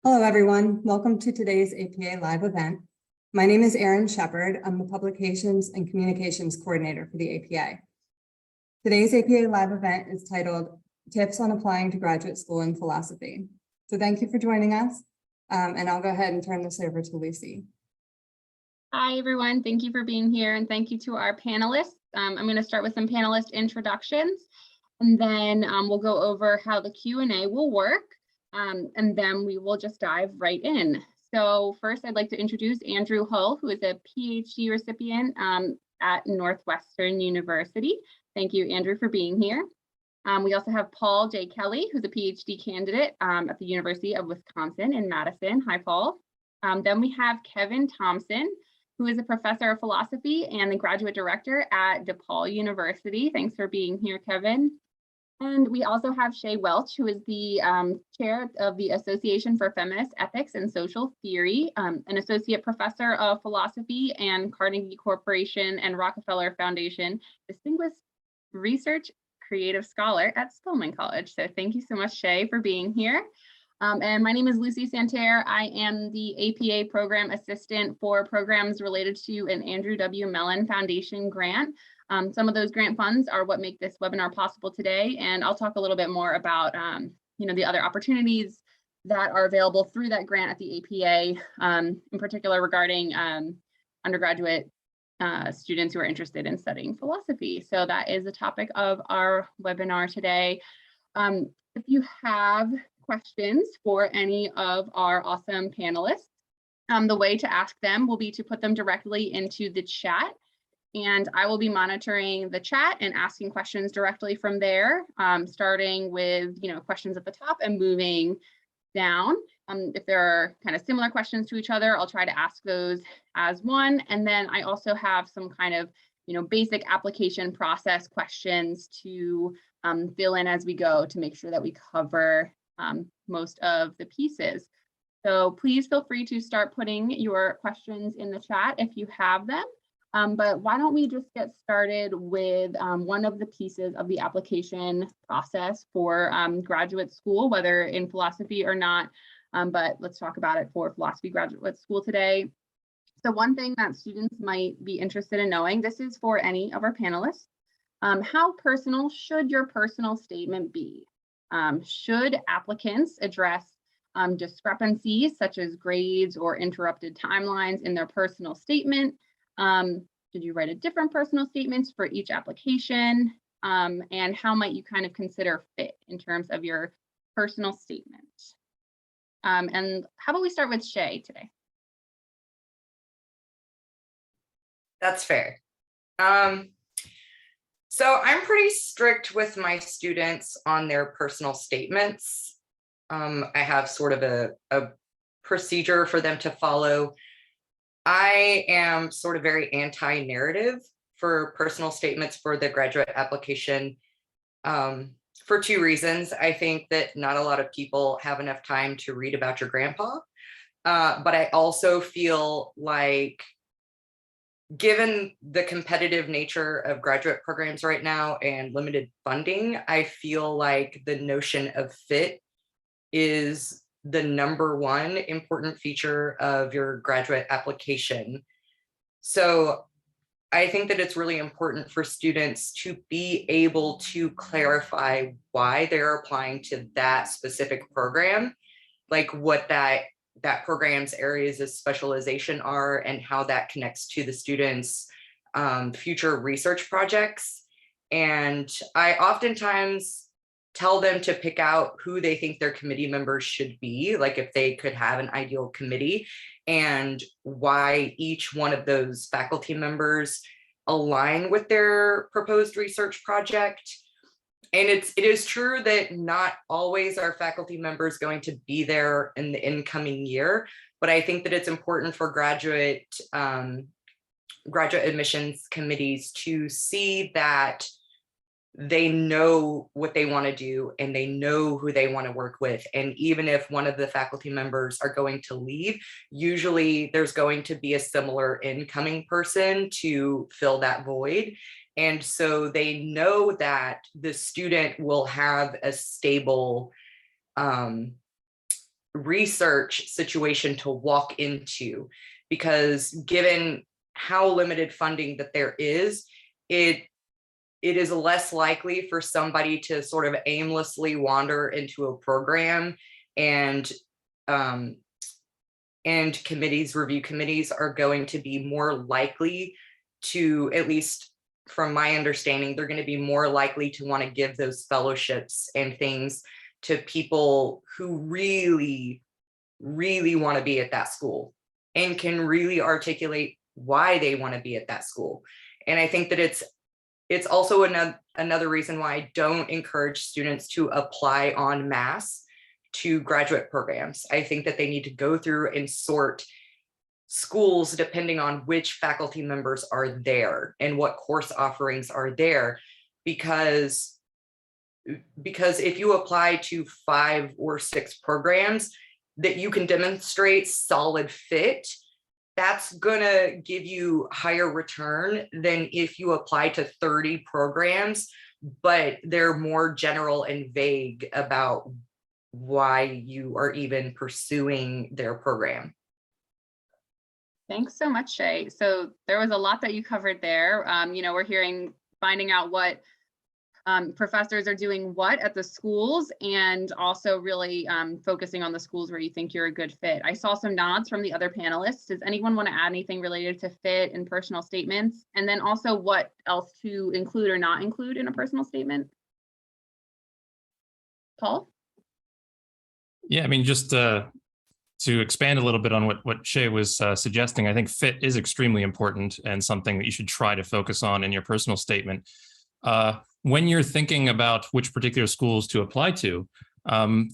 Hello, everyone. Welcome to today's APA live event. My name is Erin Shepard. I'm the Publications and Communications Coordinator for the APA. Today's APA live event is titled Tips on Applying to Graduate School in Philosophy. So thank you for joining us. And I'll go ahead and turn this over to Lucy. Hi, everyone. Thank you for being here, and thank you to our panelists. I'm going to start with some panelist introductions, and then we'll go over how the Q&A will work, and then we will just dive right in. So first, I'd like to introduce Andrew Hull, who is a PhD recipient at Northwestern University. Thank you, Andrew, for being here. We also have Paul J. Kelly, who's a PhD candidate at the University of Wisconsin in Madison. Hi, Paul. Then we have Kevin Thompson, who is a professor of philosophy and the graduate director at DePaul University. Thanks for being here, Kevin. And we also have Shay Welch, who is the chair of the Association for Feminist Ethics and Social Theory, an associate professor of philosophy and Carnegie Corporation and Rockefeller Foundation Distinguished Research Creative Scholar at Spelman College. So thank you so much, Shay, for being here. And my name is Lucy Santerre. I am the APA program assistant for programs related to an Andrew W. Mellon Foundation grant. Some of those grant funds are what make this webinar possible today, and I'll talk a little bit more about the other opportunities that are available through that grant at the APA, in particular regarding undergraduate students who are interested in studying philosophy. So that is the topic of our webinar today. If you have questions for any of our awesome panelists, the way to ask them will be to put them directly into the chat, and I will be monitoring the chat and asking questions directly from there, starting with questions at the top and moving down. If there are kind of similar questions to each other, I'll try to ask those as one, and then I also have some kind of basic application process questions to fill in as we go to make sure that we cover most of the pieces. So please feel free to start putting your questions in the chat if you have them. But why don't we just get started with one of the pieces of the application process for graduate school, whether in philosophy or not, but let's talk about it for philosophy graduate school today. So one thing that students might be interested in knowing, this is for any of our panelists, how personal should your personal statement be? Should applicants address discrepancies such as grades or interrupted timelines in their personal statement? Should you write a different personal statements for each application? And how might you kind of consider fit in terms of your personal statement? And how about we start with Shay today? That's fair. So I'm pretty strict with my students on their personal statements. I have sort of a procedure for them to follow. I am sort of very anti-narrative for personal statements for the graduate application for two reasons. I think that not a lot of people have enough time to read about your grandpa, but I also feel like given the competitive nature of graduate programs right now and limited funding, I feel like the notion of fit is the number one important feature of your graduate application. So I think that it's really important for students to be able to clarify why they're applying to that specific program, like what that program's areas of specialization are and how that connects to the students' future research projects. And I oftentimes tell them to pick out who they think their committee members should be, like if they could have an ideal committee, and why each one of those faculty members align with their proposed research project. And it is true that not always are faculty members going to be there in the incoming year, but I think that it's important for graduate admissions committees to see that they know what they want to do and they know who they want to work with. And even if one of the faculty members are going to leave, usually there's going to be a similar incoming person to fill that void. And so they know that the student will have a stable research situation to walk into, because given how limited funding that there is, it is less likely for somebody to sort of aimlessly wander into a program, and review committees are going to be more likely to, at least from my understanding, they're going to be more likely to want to give those fellowships and things to people who really, really want to be at that school and can really articulate why they want to be at that school. And I think that it's also another reason why I don't encourage students to apply en masse to graduate programs. I think that they need to go through and sort schools depending on which faculty members are there and what course offerings are there, because if you apply to 5 or 6 programs that you can demonstrate solid fit, that's gonna give you higher return than if you apply to 30 programs, but they're more general and vague about why you are even pursuing their program. Thanks so much, Shay. So there was a lot that you covered there. We're finding out what professors are doing what at the schools, and also really focusing on the schools where you think you're a good fit. I saw some nods from the other panelists. Does anyone want to add anything related to fit and personal statements? And then also what else to include or not include in a personal statement? Paul? Yeah, I mean, just to expand a little bit on what Shay was suggesting, I think fit is extremely important and something that you should try to focus on in your personal statement. When you're thinking about which particular schools to apply to,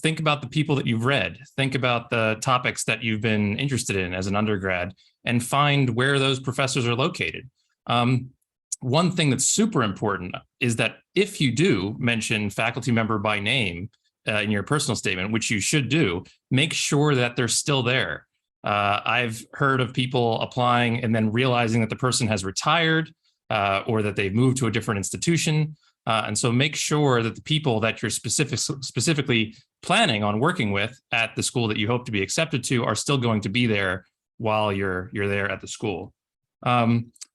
think about the people that you've read, think about the topics that you've been interested in as an undergrad, and find where those professors are located. One thing that's super important is that if you do mention faculty member by name in your personal statement, which you should do, make sure that they're still there. I've heard of people applying and then realizing that the person has retired or that they've moved to a different institution. And so make sure that the people that you're specifically planning on working with at the school that you hope to be accepted to are still going to be there while you're there at the school.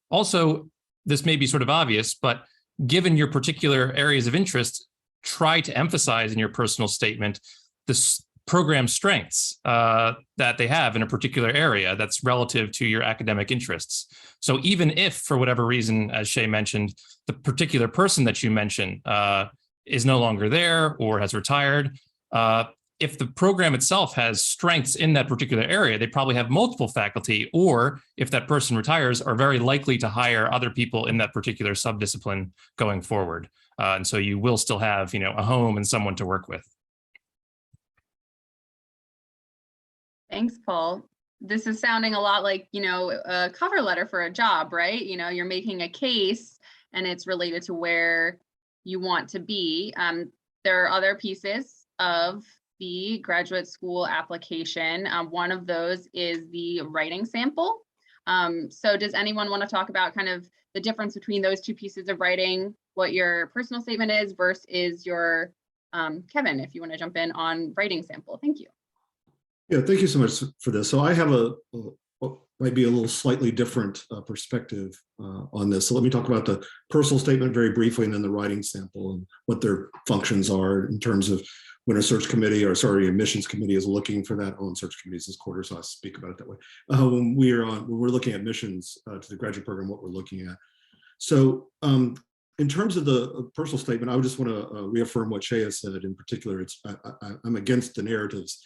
Also, this may be sort of obvious, but given your particular areas of interest, try to emphasize in your personal statement the program strengths that they have in a particular area that's relative to your academic interests. So even if, for whatever reason, as Shay mentioned, the particular person that you mention is no longer there or has retired, if the program itself has strengths in that particular area, they probably have multiple faculty, or if that person retires, are very likely to hire other people in that particular subdiscipline going forward. And so you will still have, a home and someone to work with. Thanks, Paul. This is sounding a lot like, a cover letter for a job, right? You're making a case and it's related to where you want to be. There are other pieces of the graduate school application. One of those is the writing sample. So does anyone want to talk about kind of the difference between those two pieces of writing, what your personal statement is versus your, Kevin, if you want to jump in on writing sample. Thank you. Yeah, thank you so much for this. So I have might be a little slightly different perspective on this. So let me talk about the personal statement very briefly, and then the writing sample and what their functions are in terms of when a search committee, or sorry, admissions committee is looking for that. On search committees this quarter, so I'll speak about it that way. When we're looking at admissions to the graduate program, what we're looking at. So in terms of the personal statement, I would just want to reaffirm what Shay has said. In particular, I'm against the narratives.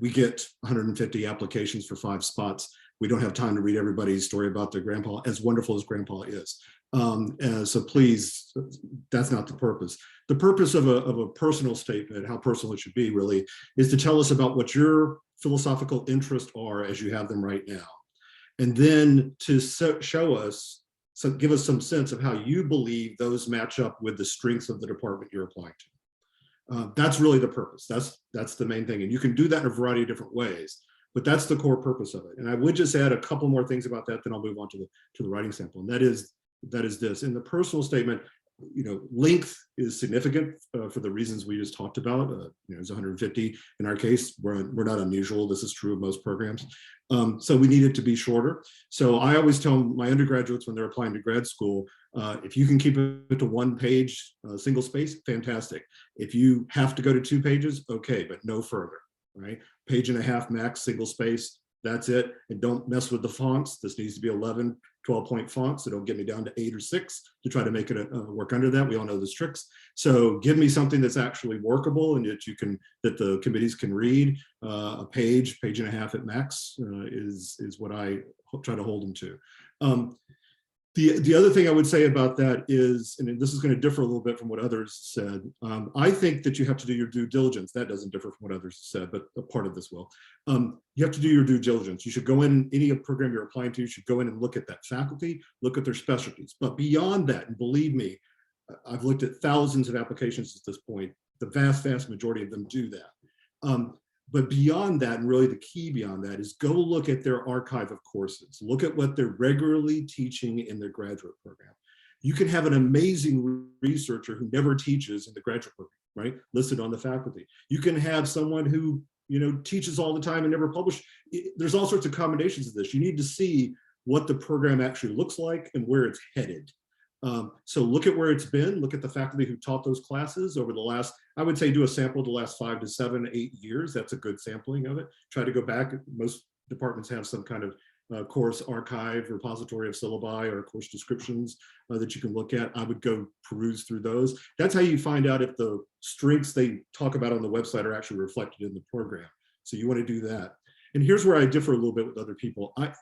We get 150 applications for 5 spots. We don't have time to read everybody's story about their grandpa, as wonderful as grandpa is. So please, that's not the purpose. The purpose of a personal statement, how personal it should be really, is to tell us about what your philosophical interests are as you have them right now. And then to show us, so give us some sense of how you believe those match up with the strengths of the department you're applying to. That's really the purpose. That's the main thing. And you can do that in a variety of different ways, but that's the core purpose of it. And I would just add a couple more things about that, then I'll move on to the writing sample. And that is this. In the personal statement, length is significant for the reasons we just talked about. It's 150 in our case. We're not unusual. This is true of most programs. So we need it to be shorter. So I always tell my undergraduates when they're applying to grad school, if you can keep it to 1 page, single space, fantastic. If you have to go to 2 pages, okay, but no further, right? 1.5 pages max, single space, that's it. And don't mess with the fonts. This needs to be 11, 12-point fonts. So don't get me down to 8 or 6 to try to make it work under that. We all know those tricks. So give me something that's actually workable and that the committees can read. A page, 1.5 pages at max is what I try to hold them to. The other thing I would say about that is, and this is going to differ a little bit from what others said, I think that you have to do your due diligence. That doesn't differ from what others said, but a part of this will. You have to do your due diligence. You should go in, any program you're applying to, you should go in and look at that faculty, look at their specialties. But beyond that, and believe me, I've looked at thousands of applications at this point, the vast, vast majority of them do that. But beyond that, and really the key beyond that, is go look at their archive of courses. Look at what they're regularly teaching in their graduate program. You can have an amazing researcher who never teaches in the graduate program, right? Listed on the faculty. You can have someone who teaches all the time and never published. There's all sorts of combinations of this. You need to see what the program actually looks like and where it's headed. So look at where it's been, look at the faculty who taught those classes over the last, I would say do a sample the last 5 to 7, 8 years. That's a good sampling of it. Try to go back. Most departments have some kind of course archive, repository of syllabi or course descriptions that you can look at. I would go peruse through those. That's how you find out if the strengths they talk about on the website are actually reflected in the program. So you want to do that. And here's where I differ a little bit with other people. I've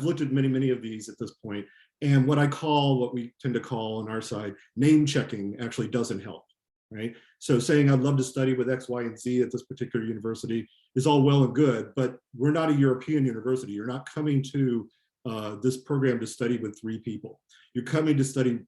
looked at many of these at this point. And what we tend to call on our side, name checking actually doesn't help, right? So saying I'd love to study with X, Y, and Z at this particular university is all well and good, but we're not a European university. You're not coming to this program to study with 3 people. You're coming to study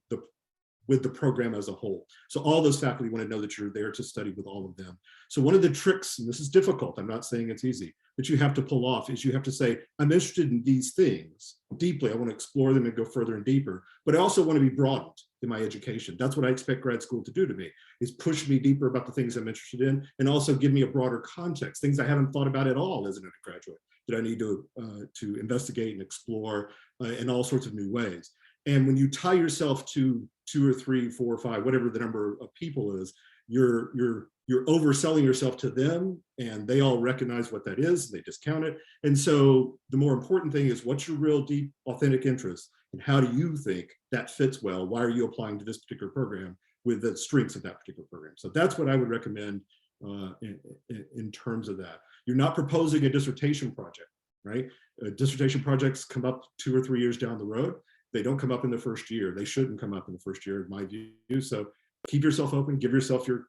with the program as a whole. So all those faculty want to know that you're there to study with all of them. So one of the tricks, and this is difficult, I'm not saying it's easy, but you have to pull off is you have to say, I'm interested in these things deeply. I want to explore them and go further and deeper, but I also want to be broadened in my education. That's what I expect grad school to do to me, is push me deeper about the things I'm interested in and also give me a broader context, things I haven't thought about at all as an undergraduate that I need to investigate and explore in all sorts of new ways. And when you tie yourself to 2 or 3, 4 or 5, whatever the number of people is, you're overselling yourself to them, and they all recognize what that is. They discount it. And so the more important thing is, what's your real deep, authentic interest, and how do you think that fits well? Why are you applying to this particular program with the strengths of that particular program? So that's what I would recommend in terms of that. You're not proposing a dissertation project, right? Dissertation projects come up 2 or 3 years down the road. They don't come up in the first year. They shouldn't come up in the first year, in my view. So keep yourself open, give yourself the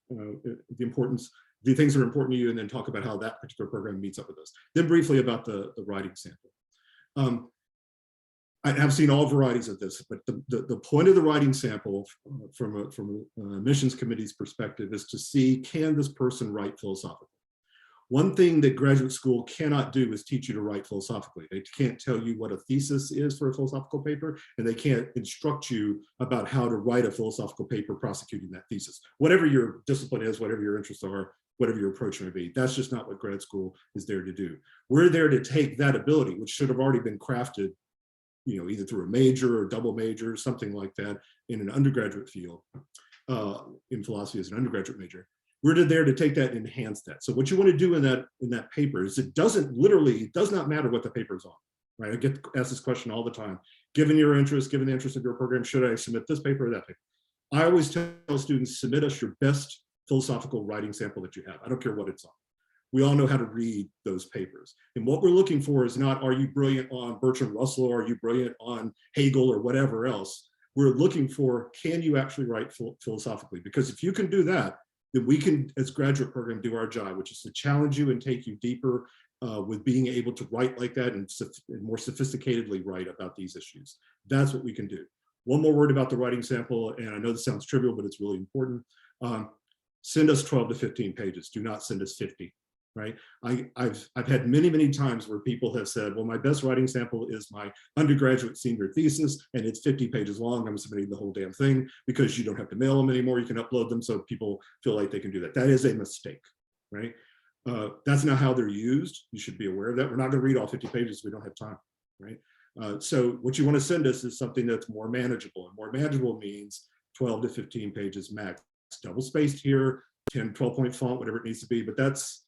importance, the things that are important to you, and then talk about how that particular program meets up with this. Then briefly about the writing sample. I have seen all varieties of this, but the point of the writing sample from a admissions committee's perspective is to see, can this person write philosophically? One thing that graduate school cannot do is teach you to write philosophically. They can't tell you what a thesis is for a philosophical paper, and they can't instruct you about how to write a philosophical paper prosecuting that thesis. Whatever your discipline is, whatever your interests are, whatever your approach may be, that's just not what grad school is there to do. We're there to take that ability, which should have already been crafted, either through a major or double major, something like that, in an undergraduate field, in philosophy as an undergraduate major. We're there to take that and enhance that. So what you want to do in that paper is it does not matter what the paper is on, right? I get asked this question all the time. Given your interest, given the interest of your program, should I submit this paper or that paper? I always tell students, submit us your best philosophical writing sample that you have. I don't care what it's on. We all know how to read those papers. And what we're looking for is not, are you brilliant on Bertrand Russell, or are you brilliant on Hegel or whatever else? We're looking for, can you actually write philosophically? Because if you can do that, then we can, as graduate program, do our job, which is to challenge you and take you deeper with being able to write like that and more sophisticatedly write about these issues. That's what we can do. One more word about the writing sample, and I know this sounds trivial, but it's really important. Send us 12 to 15 pages. Do not send us 50. right? I've had many times where people have said, well, my best writing sample is my undergraduate senior thesis, and it's 50 pages long. I'm submitting the whole damn thing because you don't have to mail them anymore. You can upload them so people feel like they can do that. That is a mistake, right? That's not how they're used. You should be aware of that. We're not going to read all 50 pages. We don't have time, right? So what you want to send us is something that's more manageable, and more manageable means 12 to 15 pages max. It's double spaced here, 10, 12-point font, whatever it needs to be, but that's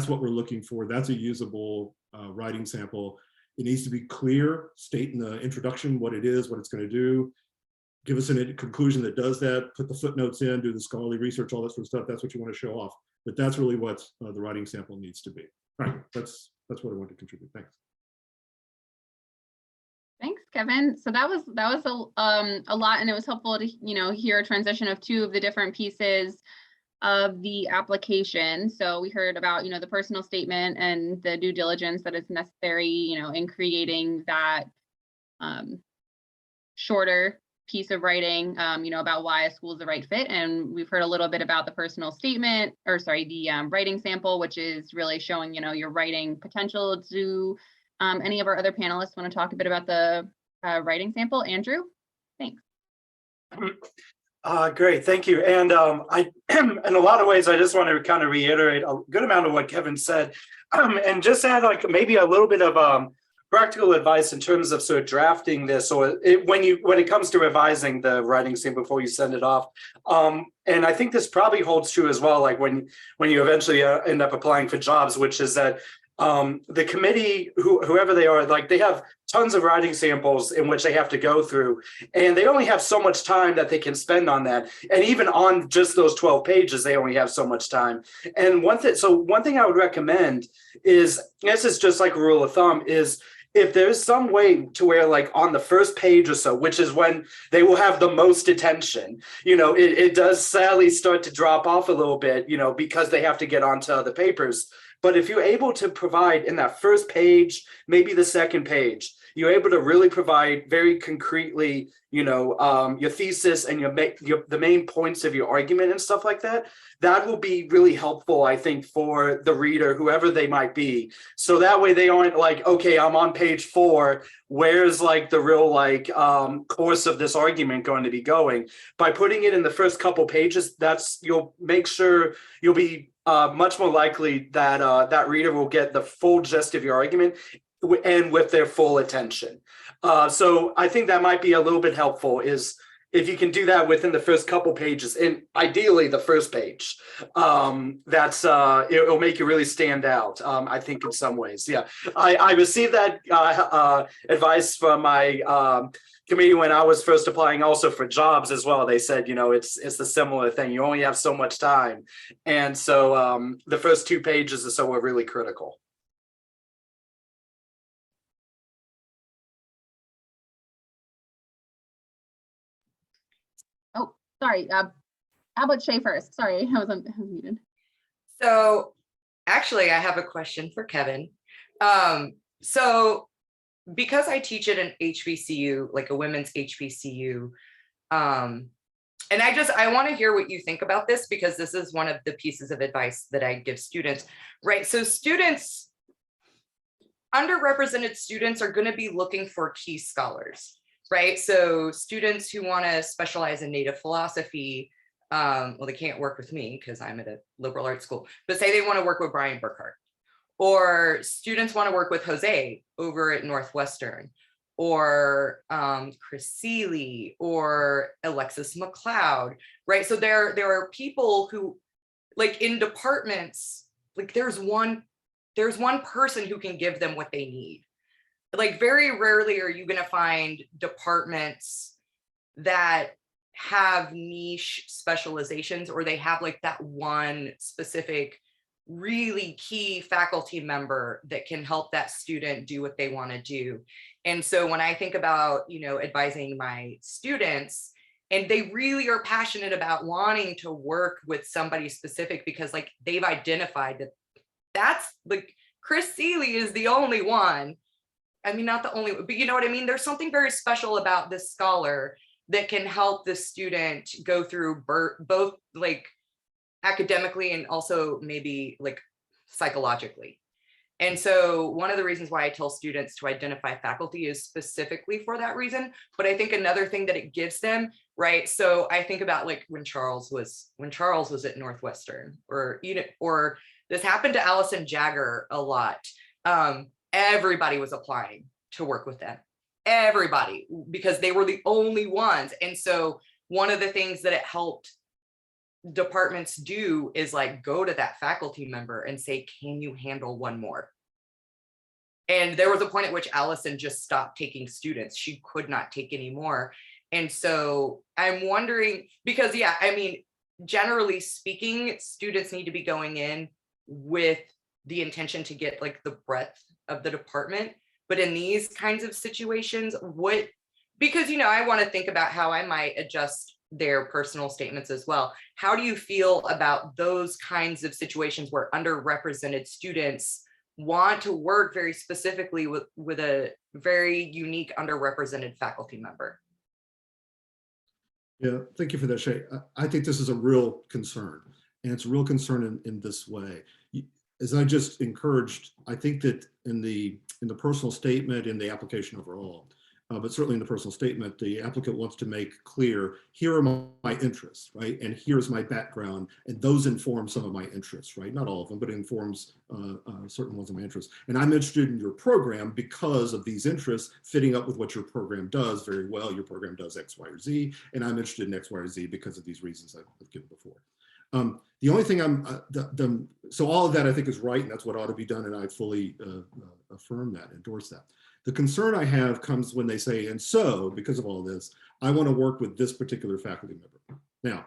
what we're looking for. That's a usable writing sample. It needs to be clear, state in the introduction what it is, what it's going to do, give us a conclusion that does that, put the footnotes in, do the scholarly research, all that sort of stuff. That's what you want to show off. But that's really what the writing sample needs to be. All right, that's what I want to contribute. Thanks. Thanks, Kevin. So that was a lot, and it was helpful to hear a transition of two of the different pieces of the application. So we heard about the personal statement and the due diligence that is necessary in creating that shorter piece of writing about why a school is the right fit. And we've heard a little bit about the personal statement, or sorry, the writing sample, which is really showing your writing potential. Do any of our other panelists want to talk a bit about the writing sample? Andrew, thanks. Great, thank you. And I, in a lot of ways, I just want to kind of reiterate a good amount of what Kevin said, and just add like maybe a little bit of practical advice in terms of sort of drafting this, or when it comes to revising the writing sample before you send it off. And I think this probably holds true as well, like when you eventually end up applying for jobs, which is that the committee, whoever they are, like they have tons of writing samples in which they have to go through, and they only have so much time that they can spend on that. And even on just those 12 pages, they only have so much time. And one thing I would recommend is, this is just like a rule of thumb, is if there's some way to where like on the first page or so, which is when they will have the most attention, it does sadly start to drop off a little bit, because they have to get onto other papers. But if you're able to provide in that first page, maybe the second page, you're able to really provide very concretely, your thesis and the main points of your argument and stuff like that. That will be really helpful, I think, for the reader, whoever they might be. So that way they aren't like, okay, I'm on page 4. Where's like the real course of this argument going to be going? By putting it in the first couple pages, you'll make sure you'll be much more likely that that reader will get the full gist of your argument and with their full attention. So I think that might be a little bit helpful, is if you can do that within the first couple pages, and ideally the first page, it'll make you really stand out, I think, in some ways. Yeah, I received that advice from my committee when I was first applying also for jobs as well. They said, it's the similar thing. You only have so much time. And so the first 2 pages or so are really critical. Oh, sorry. How about Shay first? Sorry, I was muted. So actually, I have a question for Kevin. So because I teach at an HBCU, like a women's HBCU, and I want to hear what you think about this, because this is one of the pieces of advice that I give students, right? So students, underrepresented students are going to be looking for key scholars, right? So students who want to specialize in Native philosophy, well, they can't work with me because I'm at a liberal arts school, but say they want to work with Brian Burkhart, or students want to work with Jose over at Northwestern, or Chris Seeley, or Alexis McLeod, right? So there are people who, like in departments, like there's one person who can give them what they need. Like very rarely are you going to find departments that have niche specializations, or they have like that one specific really key faculty member that can help that student do what they want to do. And so when I think about, advising my students, and they really are passionate about wanting to work with somebody specific, because like they've identified that that's like Chris Seeley is the only one. I mean, not the only, but you know what I mean? There's something very special about this scholar that can help the student go through both like academically and also maybe like psychologically. And so one of the reasons why I tell students to identify faculty is specifically for that reason. But I think another thing that it gives them, right? So I think about like when Charles was at Northwestern, or this happened to Allison Jagger a lot. Everybody was applying to work with them, everybody, because they were the only ones. And so one of the things that it helped departments do is like go to that faculty member and say, can you handle one more? And there was a point at which Allison just stopped taking students. She could not take any more. And so I'm wondering, because yeah, I mean, generally speaking, students need to be going in with the intention to get like the breadth of the department. But in these kinds of situations, because, you know, I want to think about how I might adjust their personal statements as well. How do you feel about those kinds of situations where underrepresented students want to work very specifically with a very unique underrepresented faculty member? Yeah, thank you for that, Shay. I think this is a real concern, and it's a real concern in this way. As I just encouraged, I think that in the personal statement, in the application overall, but certainly in the personal statement, the applicant wants to make clear, here are my interests, right? And here's my background, and those inform some of my interests, right? Not all of them, but it informs certain ones of my interests. And I'm interested in your program because of these interests fitting up with what your program does very well. Your program does X, Y, or Z, and I'm interested in X, Y, or Z because of these reasons I've given before. The only thing so all of that I think is right, and that's what ought to be done, and I fully affirm that, endorse that. The concern I have comes when they say, and so because of all this, I want to work with this particular faculty member. Now,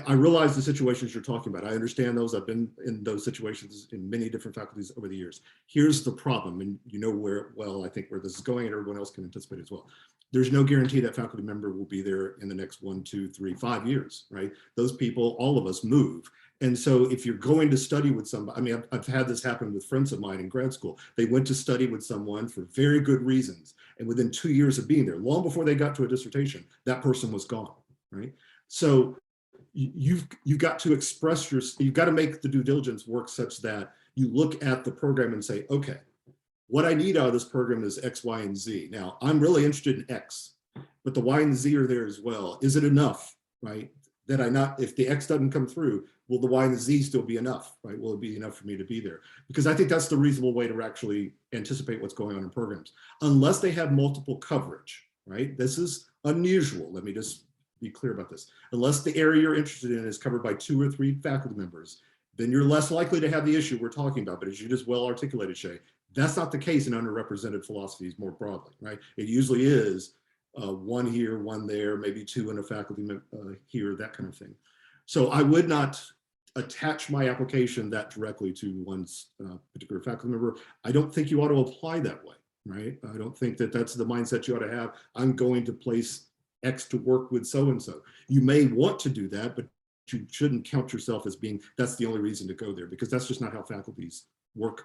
I realize the situations you're talking about. I understand those. I've been in those situations in many different faculties over the years. Here's the problem, and you know I think where this is going, and everyone else can anticipate as well. There's no guarantee that faculty member will be there in the next 1, 2, 3, 5 years, right? Those people, all of us move. And so if you're going to study with somebody, I mean, I've had this happen with friends of mine in grad school. They went to study with someone for very good reasons. And within 2 years of being there, long before they got to a dissertation, that person was gone, right? So you've got to express you've got to make the due diligence work such that you look at the program and say, okay, what I need out of this program is X, Y, and Z. Now, I'm really interested in X, but the Y and the Z are there as well. Is it enough, right? If the X doesn't come through, will the Y and the Z still be enough, right? Will it be enough for me to be there? Because I think that's the reasonable way to actually anticipate what's going on in programs. Unless they have multiple coverage, right? This is unusual. Let me just be clear about this. Unless the area you're interested in is covered by 2 or 3 faculty members, then you're less likely to have the issue we're talking about. But as you just well articulated, Shay, that's not the case in underrepresented philosophies more broadly, right? It usually is 1 here, 1 there, maybe 2 in a faculty here, that kind of thing. So I would not attach my application that directly to one's particular faculty member. I don't think you ought to apply that way, right? I don't think that that's the mindset you ought to have. I'm going to place X to work with so-and-so. You may want to do that, but you shouldn't count yourself as being, that's the only reason to go there, because that's just not how faculties work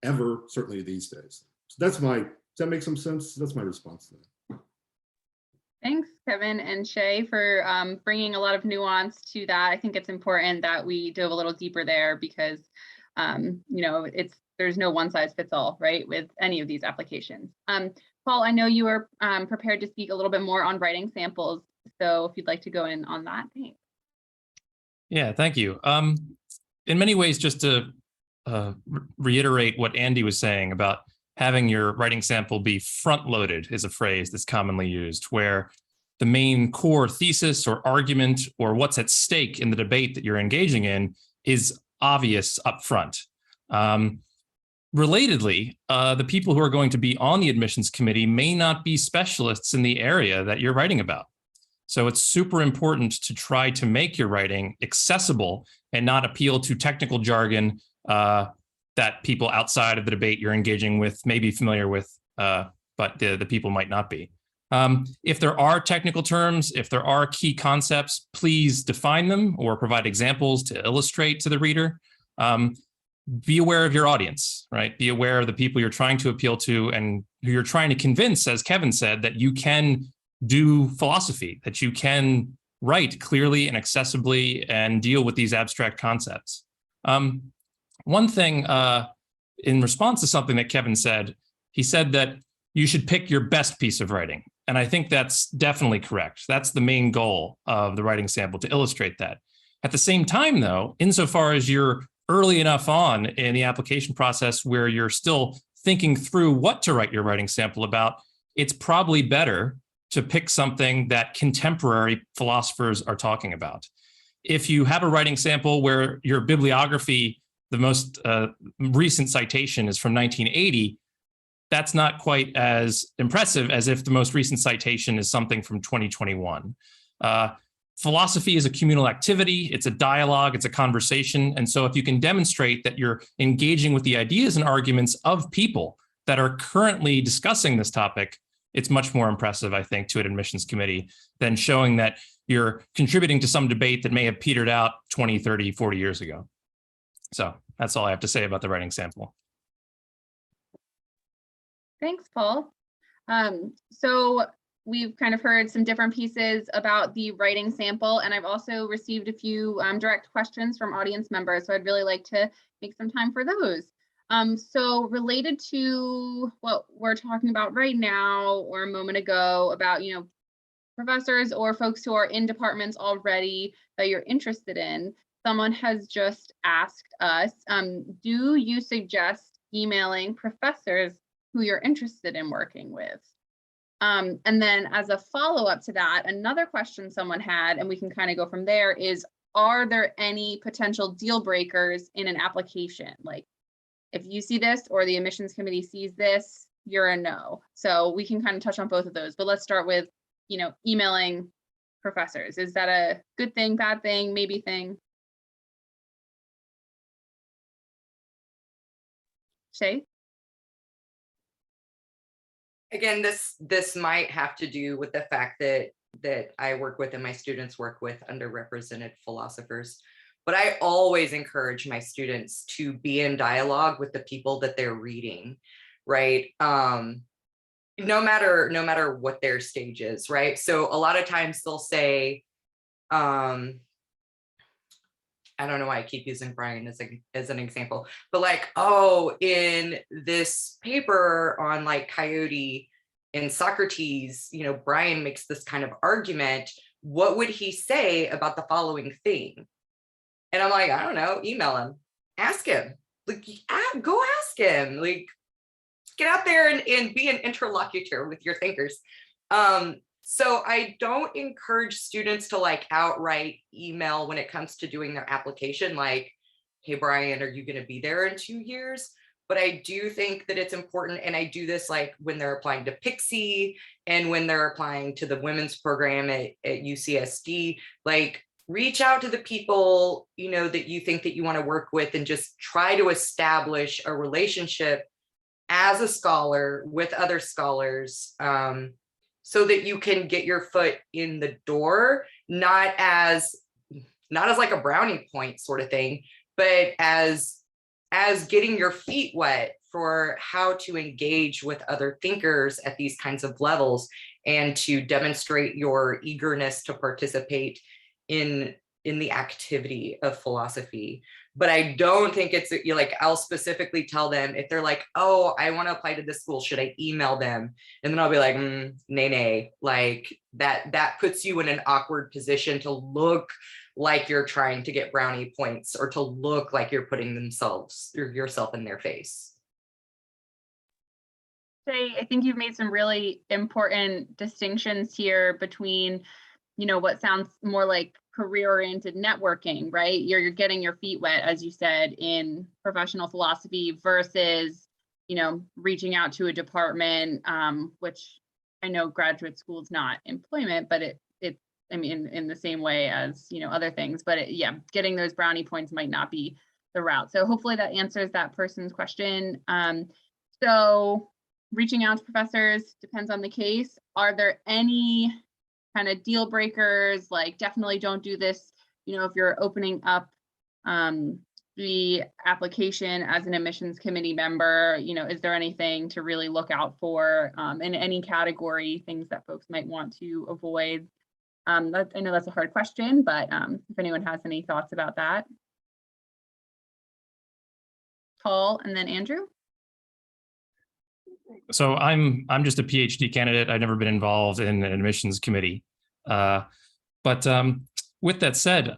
ever, certainly these days. So does that make some sense? That's my response to that. Thanks, Kevin and Shay, for bringing a lot of nuance to that. I think it's important that we dove a little deeper there because, you know, there's no one size fits all, right, with any of these applications. Paul, I know you are prepared to speak a little bit more on writing samples. So if you'd like to go in on that, thanks. Yeah, thank you. In many ways, just to reiterate what Andy was saying about having your writing sample be front-loaded is a phrase that's commonly used, where the main core thesis or argument or what's at stake in the debate that you're engaging in is obvious up front. Relatedly, the people who are going to be on the admissions committee may not be specialists in the area that you're writing about. So it's super important to try to make your writing accessible and not appeal to technical jargon that people outside of the debate you're engaging with may be familiar with, but the people might not be. If there are technical terms, if there are key concepts, please define them or provide examples to illustrate to the reader. Be aware of your audience, right? Be aware of the people you're trying to appeal to and who you're trying to convince, as Kevin said, that you can do philosophy, that you can write clearly and accessibly and deal with these abstract concepts. one thing in response to something that Kevin said, he said that you should pick your best piece of writing. And I think that's definitely correct. That's the main goal of the writing sample, to illustrate that. At the same time, though, insofar as you're early enough on in the application process where you're still thinking through what to write your writing sample about, it's probably better to pick something that contemporary philosophers are talking about. If you have a writing sample where your bibliography, the most recent citation is from 1980, that's not quite as impressive as if the most recent citation is something from 2021. Philosophy is a communal activity. It's a dialogue. It's a conversation. And so if you can demonstrate that you're engaging with the ideas and arguments of people that are currently discussing this topic, it's much more impressive, I think, to an admissions committee than showing that you're contributing to some debate that may have petered out 20, 30, 40 years ago. So that's all I have to say about the writing sample. Thanks, Paul. So we've kind of heard some different pieces about the writing sample, and I've also received a few direct questions from audience members. So I'd really like to make some time for those. So related to what we're talking about right now, or a moment ago, about, you know, professors or folks who are in departments already that you're interested in, someone has just asked us, do you suggest emailing professors who you're interested in working with? And then as a follow-up to that, another question someone had, and we can kind of go from there, is, are there any potential deal breakers in an application? Like, if you see this or the admissions committee sees this, you're a no. So we can kind of touch on both of those, but let's start with, you know, emailing professors. Is that a good thing, bad thing, maybe thing? Shay? Again, this might have to do with the fact that I work with and my students work with underrepresented philosophers. But I always encourage my students to be in dialogue with the people that they're reading, right? No matter what their stage is, right? So a lot of times they'll say, I don't know why I keep using Brian as an example, but like, oh, in this paper on like Coyote and Socrates, you know, Brian makes this kind of argument. What would he say about the following thing? And I'm like, I don't know, email him, ask him, like, go ask him, like, get out there and be an interlocutor with your thinkers. So I don't encourage students to like outright email when it comes to doing their application, like, hey, Brian, are you going to be there in 2 years? But I do think that it's important. And I do this like when they're applying to Pixie and when they're applying to the women's program at UCSD, like, reach out to the people, you know, that you think that you want to work with, and just try to establish a relationship as a scholar with other scholars, so that you can get your foot in the door, not as like a brownie point sort of thing, but as getting your feet wet for how to engage with other thinkers at these kinds of levels, and to demonstrate your eagerness to participate in the activity of philosophy. But I don't think it's like, I'll specifically tell them if they're like, oh, I want to apply to this school, should I email them? And then I'll be like, nay, like that puts you in an awkward position to look like you're trying to get brownie points, or to look like you're putting yourself in their face. Shay, I think you've made some really important distinctions here between, you know, what sounds more like career-oriented networking, right? You're getting your feet wet, as you said, in professional philosophy, versus, you know, reaching out to a department, which I know graduate school is not employment, but it's I mean, in the same way as, you know, other things, but yeah, getting those brownie points might not be the route. So hopefully that answers that person's question. So reaching out to professors depends on the case. Are there any kind of deal breakers, like definitely don't do this, you know, if you're opening up the application as an admissions committee member, you know, is there anything to really look out for in any category, things that folks might want to avoid? I know that's a hard question, but if anyone has any thoughts about that. Paul, and then Andrew. So I'm just a PhD candidate. I've never been involved in an admissions committee. But with that said,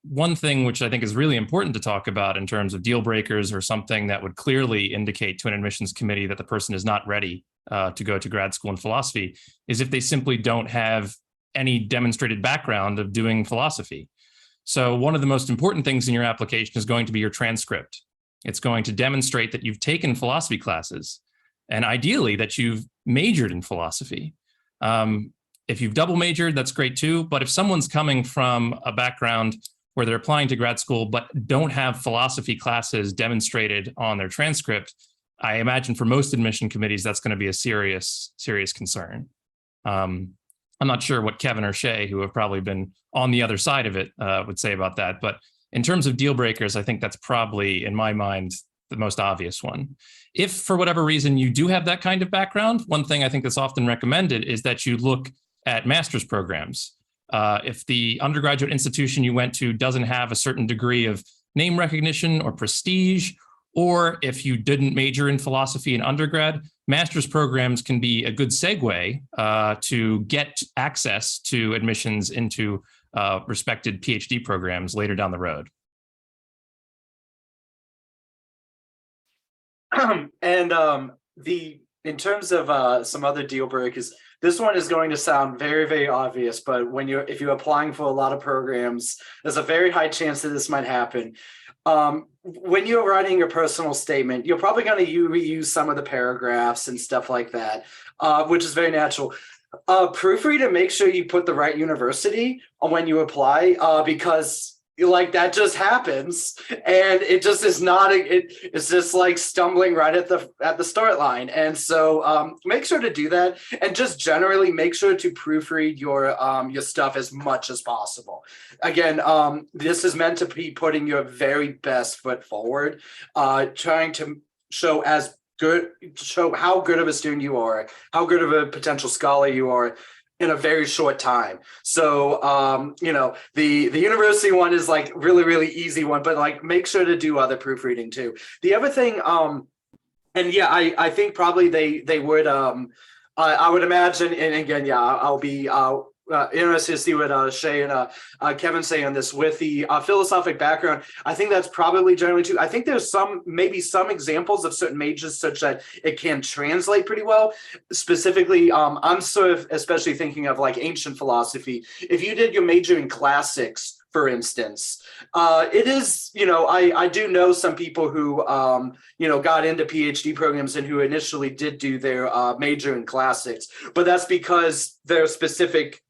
one thing which I think is really important to talk about in terms of deal breakers or something that would clearly indicate to an admissions committee that the person is not ready to go to grad school in philosophy is if they simply don't have any demonstrated background of doing philosophy. So one of the most important things in your application is going to be your transcript. It's going to demonstrate that you've taken philosophy classes and ideally that you've majored in philosophy. If you've double majored, that's great too. But if someone's coming from a background where they're applying to grad school, but don't have philosophy classes demonstrated on their transcript, I imagine for most admission committees, that's going to be a serious concern. I'm not sure what Kevin or Shay, who have probably been on the other side of it, would say about that. But in terms of deal breakers, I think that's probably, in my mind, the most obvious one. If for whatever reason you do have that kind of background, one thing I think that's often recommended is that you look at master's programs. If the undergraduate institution you went to doesn't have a certain degree of name recognition or prestige, or if you didn't major in philosophy in undergrad, master's programs can be a good segue to get access to admissions into respected PhD programs later down the road. And in terms of some other deal breakers, this one is going to sound very, very obvious, but if you're applying for a lot of programs, there's a very high chance that this might happen. When you're writing your personal statement, you're probably going to reuse some of the paragraphs and stuff like that, which is very natural. Proofread to make sure you put the right university when you apply, because like that just happens, and it just is not. It's just like stumbling right at the start line, and so make sure to do that, and just generally make sure to proofread your stuff as much as possible. Again, this is meant to be putting your very best foot forward, trying to show how good of a student you are, how good of a potential scholar you are in a very short time. So, the university one is like really, really easy one, but like make sure to do other proofreading too. The other thing, and yeah, I think probably they would, I would imagine, and again, yeah, I'll be interested to see what Shay and Kevin say on this with the philosophic background. I think that's probably generally true. I think there's maybe some examples of certain majors such that it can translate pretty well. Specifically, I'm sort of especially thinking of like ancient philosophy. If you did your major in classics, for instance, it is, I do know some people who, got into PhD programs and who initially did do their major in classics, but that's because their specific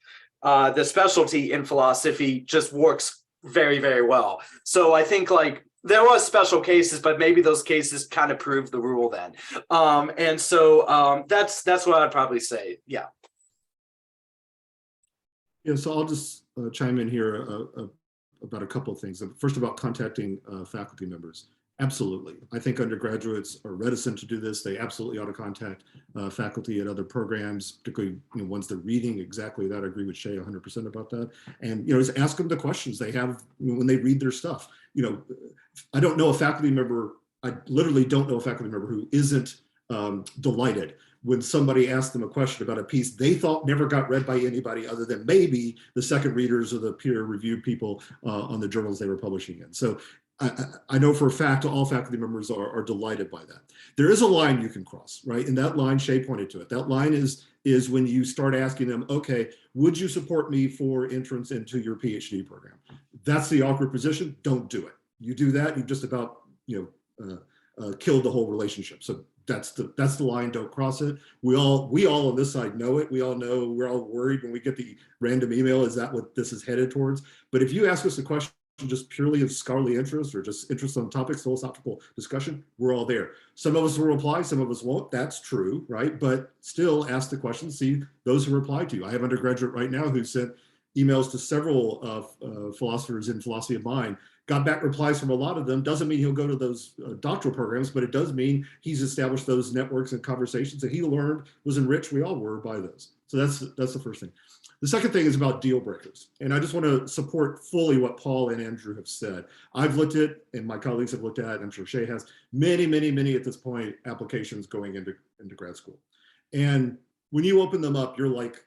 the specialty in philosophy just works very, very well. So I think like there was special cases, but maybe those cases kind of prove the rule then. And so that's what I'd probably say. Yeah. Yeah, so I'll just chime in here about a couple of things. First, about contacting faculty members. Absolutely. I think undergraduates are reticent to do this. They absolutely ought to contact faculty at other programs, particularly ones they're reading. Exactly that. I agree with Shay 100% about that. And just ask them the questions they have when they read their stuff. I don't know a faculty member. I literally don't know a faculty member who isn't delighted when somebody asked them a question about a piece they thought never got read by anybody other than maybe the second readers or the peer reviewed people on the journals they were publishing in. So I know for a fact all faculty members are delighted by that. There is a line you can cross, right? And that line, Shay pointed to it. That line is when you start asking them, okay, would you support me for entrance into your PhD program? That's the awkward position. Don't do it. You do that, you've just about killed the whole relationship. So that's the line. Don't cross it. We all on this side know it. We all know, we're all worried when we get the random email. Is that what this is headed towards? But if you ask us a question just purely of scholarly interest or just interest on topics, philosophical discussion, we're all there. Some of us will reply, some of us won't. That's true, right? But still ask the question, see those who reply to you. I have an undergraduate right now who sent emails to several philosophers in philosophy of mind, got back replies from a lot of them. Doesn't mean he'll go to those doctoral programs, but it does mean he's established those networks and conversations that he learned was enriched. We all were by those. So that's the first thing. The second thing is about deal breakers. And I just want to support fully what Paul and Andrew have said. I've looked at, and my colleagues have looked at, and I'm sure Shay has, many at this point, applications going into grad school. And when you open them up, you're like,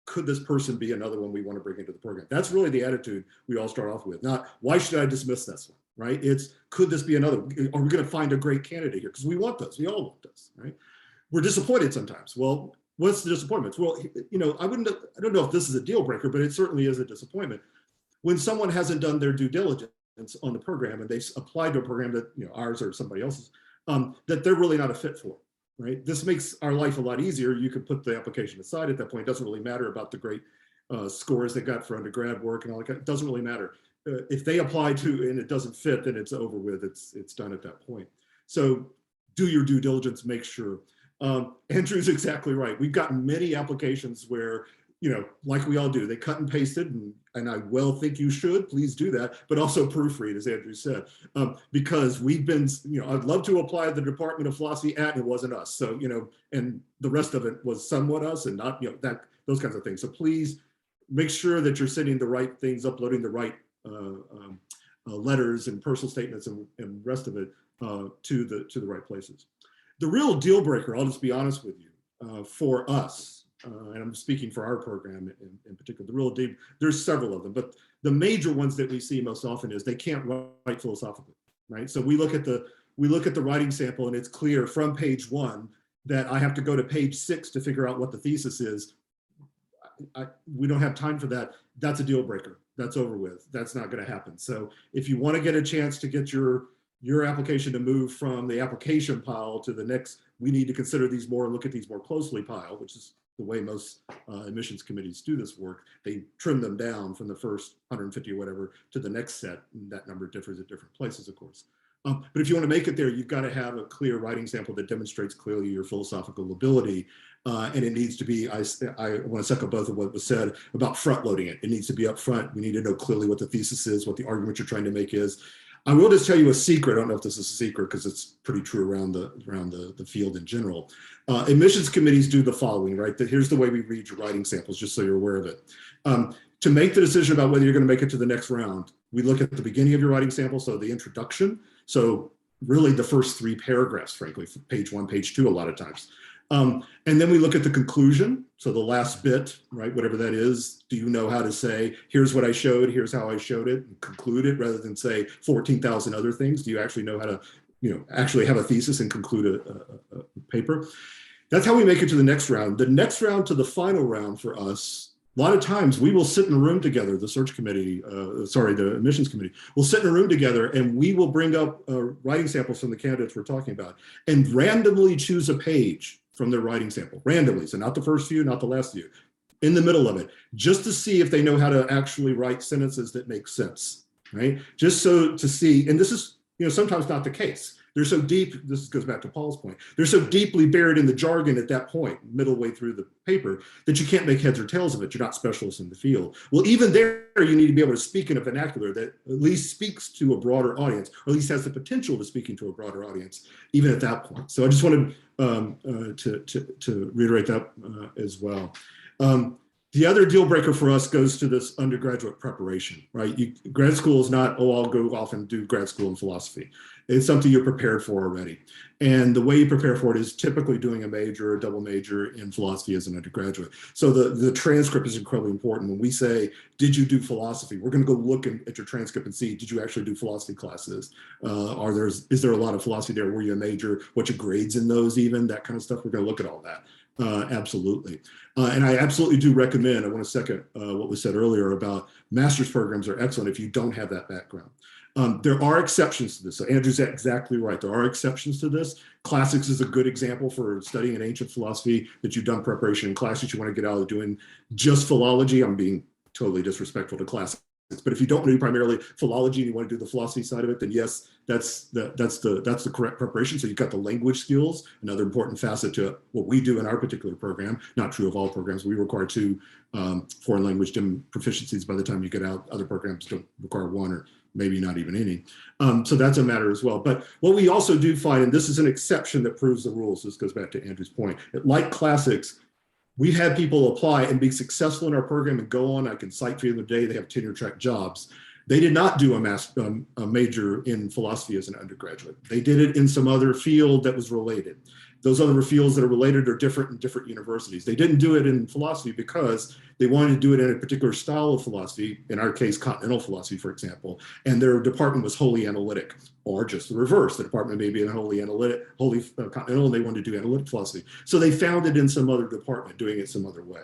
could this person be another one we want to bring into the program? That's really the attitude we all start off with. Not, why should I dismiss this one, right? It's, could this be another? Are we going to find a great candidate here? Because we want those. We all want those, right? We're disappointed sometimes. Well, what's the disappointment? Well, you know, I don't know if this is a deal breaker, but it certainly is a disappointment. When someone hasn't done their due diligence on the program and they applied to a program that, you know, ours or somebody else's, that they're really not a fit for. Right? This makes our life a lot easier. You can put the application aside at that point. It doesn't really matter about the great scores they got for undergrad work and all that. It doesn't really matter. If they apply to and it doesn't fit, then it's over with. It's done at that point. So do your due diligence, make sure. Andrew's exactly right. We've gotten many applications where, you know, like we all do, they cut and pasted, and I well think you should, please do that, but also proofread, as Andrew said, because we've been, you know, I'd love to apply at the Department of Philosophy and it wasn't us. So, you know, and the rest of it was somewhat us and not, you know, those kinds of things. So please make sure that you're sending the right things, uploading the right letters and personal statements and rest of it to the right places. The real deal breaker, I'll just be honest with you, for us, and I'm speaking for our program in particular, the real deal, there's several of them, but the major ones that we see most often is they can't write philosophically, right? So we look at the writing sample and it's clear from page 1 that I have to go to page 6 to figure out what the thesis is. We don't have time for that. That's a deal breaker. That's over with. That's not going to happen. So if you want to get a chance to get your application to move from the application pile to the next, we need to consider these more and look at these more closely pile, which is the way most admissions committees do this work. They trim them down from the first 150 or whatever to the next set. And that number differs at different places, of course. But if you want to make it there, you've got to have a clear writing sample that demonstrates clearly your philosophical ability. And it needs to be, I want to second both of what was said about front loading it. It needs to be up front. We need to know clearly what the thesis is, what the argument you're trying to make is. I will just tell you a secret. I don't know if this is a secret because it's pretty true around the field in general. Admissions committees do the following, right? Here's the way we read your writing samples, just so you're aware of it. To make the decision about whether you're going to make it to the next round, we look at the beginning of your writing sample, so the introduction. So really the first 3 paragraphs, frankly, page 1, page 2, a lot of times. And then we look at the conclusion. So the last bit, right, whatever that is, do you know how to say, here's what I showed, here's how I showed it, and conclude it rather than say 14,000 other things? Do you actually know how to, you know, actually have a thesis and conclude a paper? That's how we make it to the next round. The next round to the final round for us, a lot of times we will sit in a room together, the search committee, the admissions committee, we'll sit in a room together and we will bring up writing samples from the candidates we're talking about and randomly choose a page from their writing sample, randomly. So not the first few, not the last few, in the middle of it, just to see if they know how to actually write sentences that make sense, right? Just so to see, and this is, you know, sometimes not the case. They're so deep, this goes back to Paul's point, they're so deeply buried in the jargon at that point, middle way through the paper, that you can't make heads or tails of it. You're not specialists in the field. Well, even there, you need to be able to speak in a vernacular that at least speaks to a broader audience, or at least has the potential to speaking to a broader audience, even at that point. So I just wanted to reiterate that as well. The other deal breaker for us goes to this undergraduate preparation, right? Grad school is not, oh, I'll go off and do grad school in philosophy. It's something you're prepared for already. And the way you prepare for it is typically doing a major or double major in philosophy as an undergraduate. So the transcript is incredibly important. When we say, did you do philosophy? We're going to go look at your transcript and see, did you actually do philosophy classes? Is there a lot of philosophy there? Were you a major? What's your grades in those even? That kind of stuff. We're going to look at all that. Absolutely. And I absolutely do recommend, I want to second what was said earlier about master's programs are excellent if you don't have that background. There are exceptions to this. So Andrew's exactly right. There are exceptions to this. Classics is a good example for studying an ancient philosophy that you've done preparation in classes. You want to get out of doing just philology. I'm being totally disrespectful to classics. But if you don't want to do primarily philology and you want to do the philosophy side of it, then yes, that's the correct preparation. So you've got the language skills, another important facet to what we do in our particular program. Not true of all programs. We require 2 foreign language proficiencies by the time you get out. Other programs don't require 1 or maybe not even any. So that's a matter as well. But what we also do find, and this is an exception that proves the rules, this goes back to Andrew's point, like classics, we had people apply and be successful in our program and go on. I can cite for you the day they have tenure track jobs. They did not do a major in philosophy as an undergraduate. They did it in some other field that was related. Those other fields that are related are different in different universities. They didn't do it in philosophy because they wanted to do it in a particular style of philosophy, in our case, continental philosophy, for example, and their department was wholly analytic, or just the reverse. The department may be in wholly analytic, wholly continental, and they wanted to do analytic philosophy. So they found it in some other department, doing it some other way.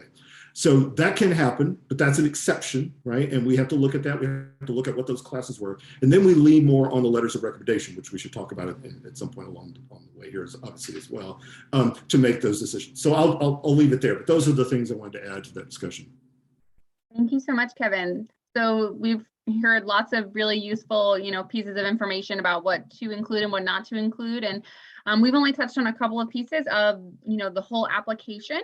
So that can happen, but that's an exception, right? And we have to look at that. We have to look at what those classes were. And then we lean more on the letters of recommendation, which we should talk about at some point along the way here, obviously, as well, to make those decisions. So I'll leave it there, but those are the things I wanted to add to that discussion. Thank you so much, Kevin. So we've heard lots of really useful, pieces of information about what to include and what not to include. And we've only touched on a couple of pieces of, the whole application.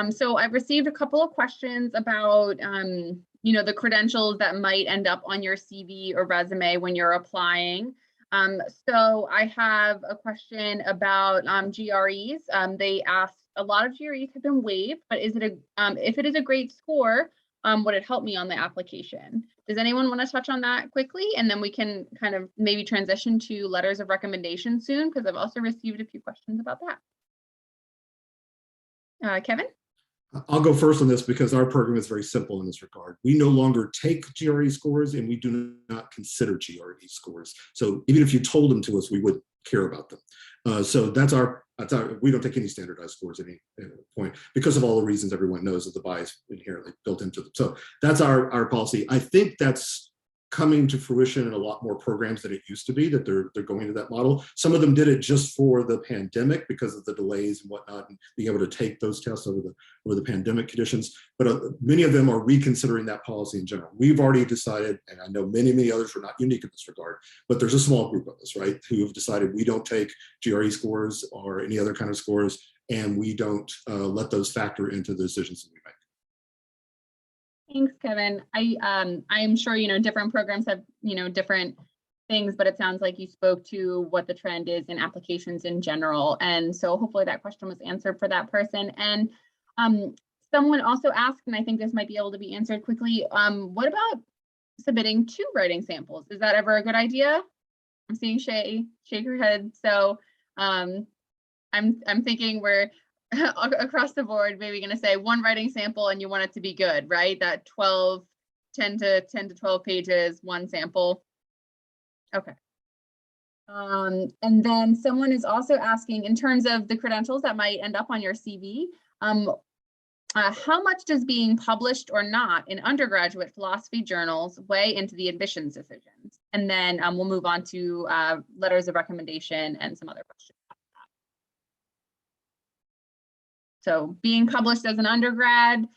So I've received a couple of questions about, the credentials that might end up on your CV or resume when you're applying. So I have a question about GREs. They asked, a lot of GREs have been waived, but is it if it is a great score, would it help me on the application? Does anyone want to touch on that quickly? And then we can kind of maybe transition to letters of recommendation soon, because I've also received a few questions about that. Kevin? I'll go first on this because our program is very simple in this regard. We no longer take GRE scores and we do not consider GRE scores. So even if you told them to us, we wouldn't care about them. So that's our, we don't take any standardized scores at any point because of all the reasons everyone knows that the bias inherently built into them. So that's our policy. I think that's coming to fruition in a lot more programs than it used to be, that they're going to that model. Some of them did it just for the pandemic because of the delays and whatnot, and being able to take those tests over the pandemic conditions. But many of them are reconsidering that policy in general. We've already decided, and I know many others are not unique in this regard, but there's a small group of us, right, who have decided we don't take GRE scores or any other kind of scores, and we don't let those factor into the decisions that we make. Thanks, Kevin. I am sure, different programs have, different things, but it sounds like you spoke to what the trend is in applications in general. And so hopefully that question was answered for that person. And someone also asked, and I think this might be able to be answered quickly, what about submitting 2 writing samples? Is that ever a good idea? I'm seeing Shay shake her head. So I'm thinking we're across the board, maybe going to say 1 writing sample and you want it to be good, right? That 10 to 12 pages, 1 sample. Okay. And then someone is also asking, in terms of the credentials that might end up on your CV, how much does being published or not in undergraduate philosophy journals weigh into the admissions decisions? And then we'll move on to letters of recommendation and some other questions. So being published as an undergrad,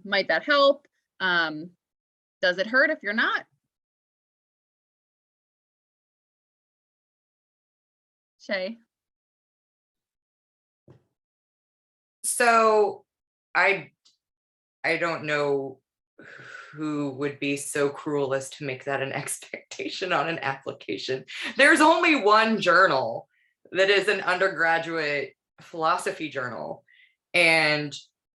might that help? Does it hurt if you're not? Shay? So I don't know who would be so cruel as to make that an expectation on an application. There's only one journal that is an undergraduate philosophy journal. And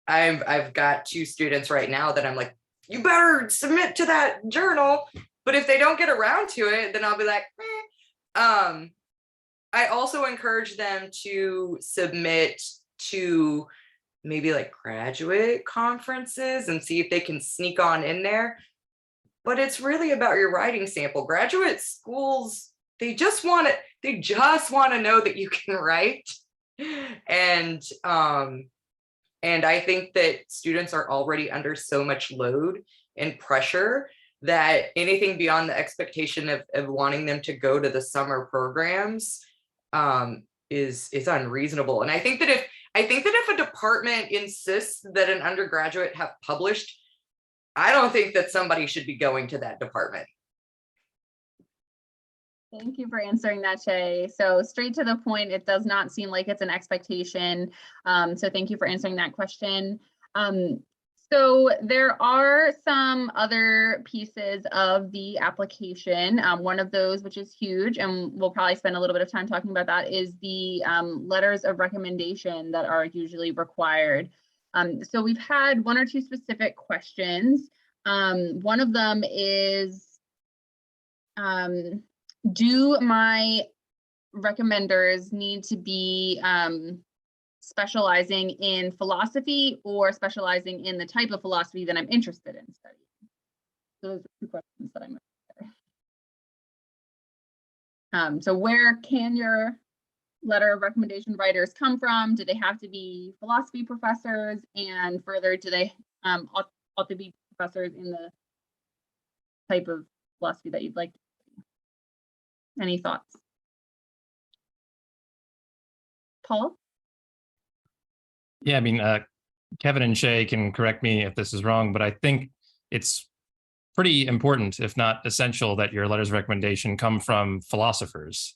I've got 2 students right now that I'm like, you better submit to that journal. But if they don't get around to it, then I'll be like, eh. I also encourage them to submit to maybe like graduate conferences and see if they can sneak on in there. But it's really about your writing sample. Graduate schools, they just want to know that you can write. And I think that students are already under so much load and pressure that anything beyond the expectation of wanting them to go to the summer programs is unreasonable. And I think that if a department insists that an undergraduate have published, I don't think that somebody should be going to that department. Thank you for answering that, Shay. So straight to the point, it does not seem like it's an expectation. So thank you for answering that question. So there are some other pieces of the application. One of those, which is huge, and we'll probably spend a little bit of time talking about that, is the letters of recommendation that are usually required. So we've had one or two specific questions. One of them is, do my recommenders need to be specializing in philosophy or specializing in the type of philosophy that I'm interested in studying? Those are two questions that I'm going to. So where can your letter of recommendation writers come from? Do they have to be philosophy professors? And further, do they ought to be professors in the type of philosophy that you'd like to study? Any thoughts? Paul? Yeah, I mean, Kevin and Shay can correct me if this is wrong, but I think it's pretty important, if not essential, that your letters of recommendation come from philosophers.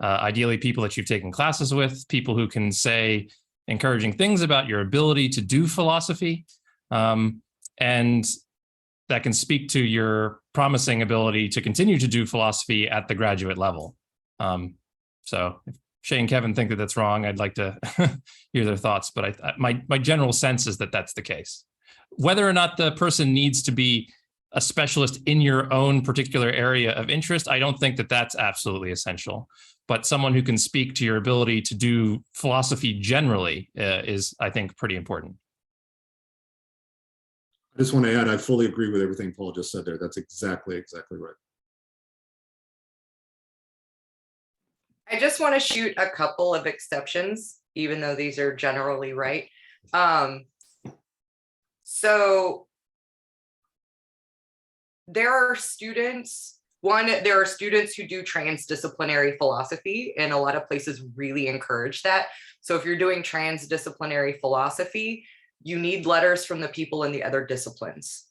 Ideally, people that you've taken classes with, people who can say encouraging things about your ability to do philosophy, and that can speak to your promising ability to continue to do philosophy at the graduate level. So if Shay and Kevin think that that's wrong, I'd like to hear their thoughts, but my general sense is that that's the case. Whether or not the person needs to be a specialist in your own particular area of interest, I don't think that that's absolutely essential. But someone who can speak to your ability to do philosophy generally is, I think, pretty important. I just want to add, I fully agree with everything Paul just said there. That's exactly right. I just want to shoot a couple of exceptions, even though these are generally right. So there are students who do transdisciplinary philosophy, and a lot of places really encourage that. So if you're doing transdisciplinary philosophy, you need letters from the people in the other disciplines.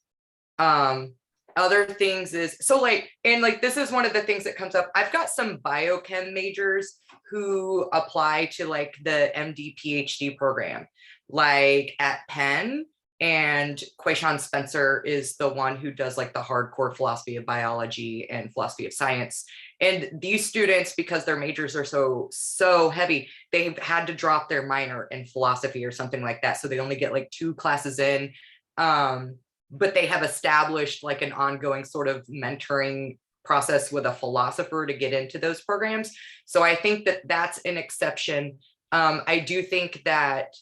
Other things is, this is one of the things that comes up. I've got some biochem majors who apply to like the MD PhD program, like at Penn, and Quayshawn Spencer is the one who does like the hardcore philosophy of biology and philosophy of science. And these students, because their majors are so heavy, they've had to drop their minor in philosophy or something like that. So they only get like 2 classes in. But they have established like an ongoing sort of mentoring process with a philosopher to get into those programs. So I think that that's an exception. I do think that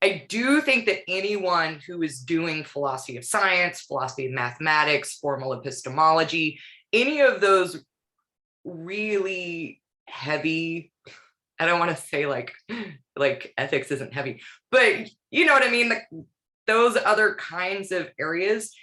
anyone who is doing philosophy of science, philosophy of mathematics, formal epistemology, any of those really heavy, I don't want to say like ethics isn't heavy, but you know what I mean? Those other kinds of areas,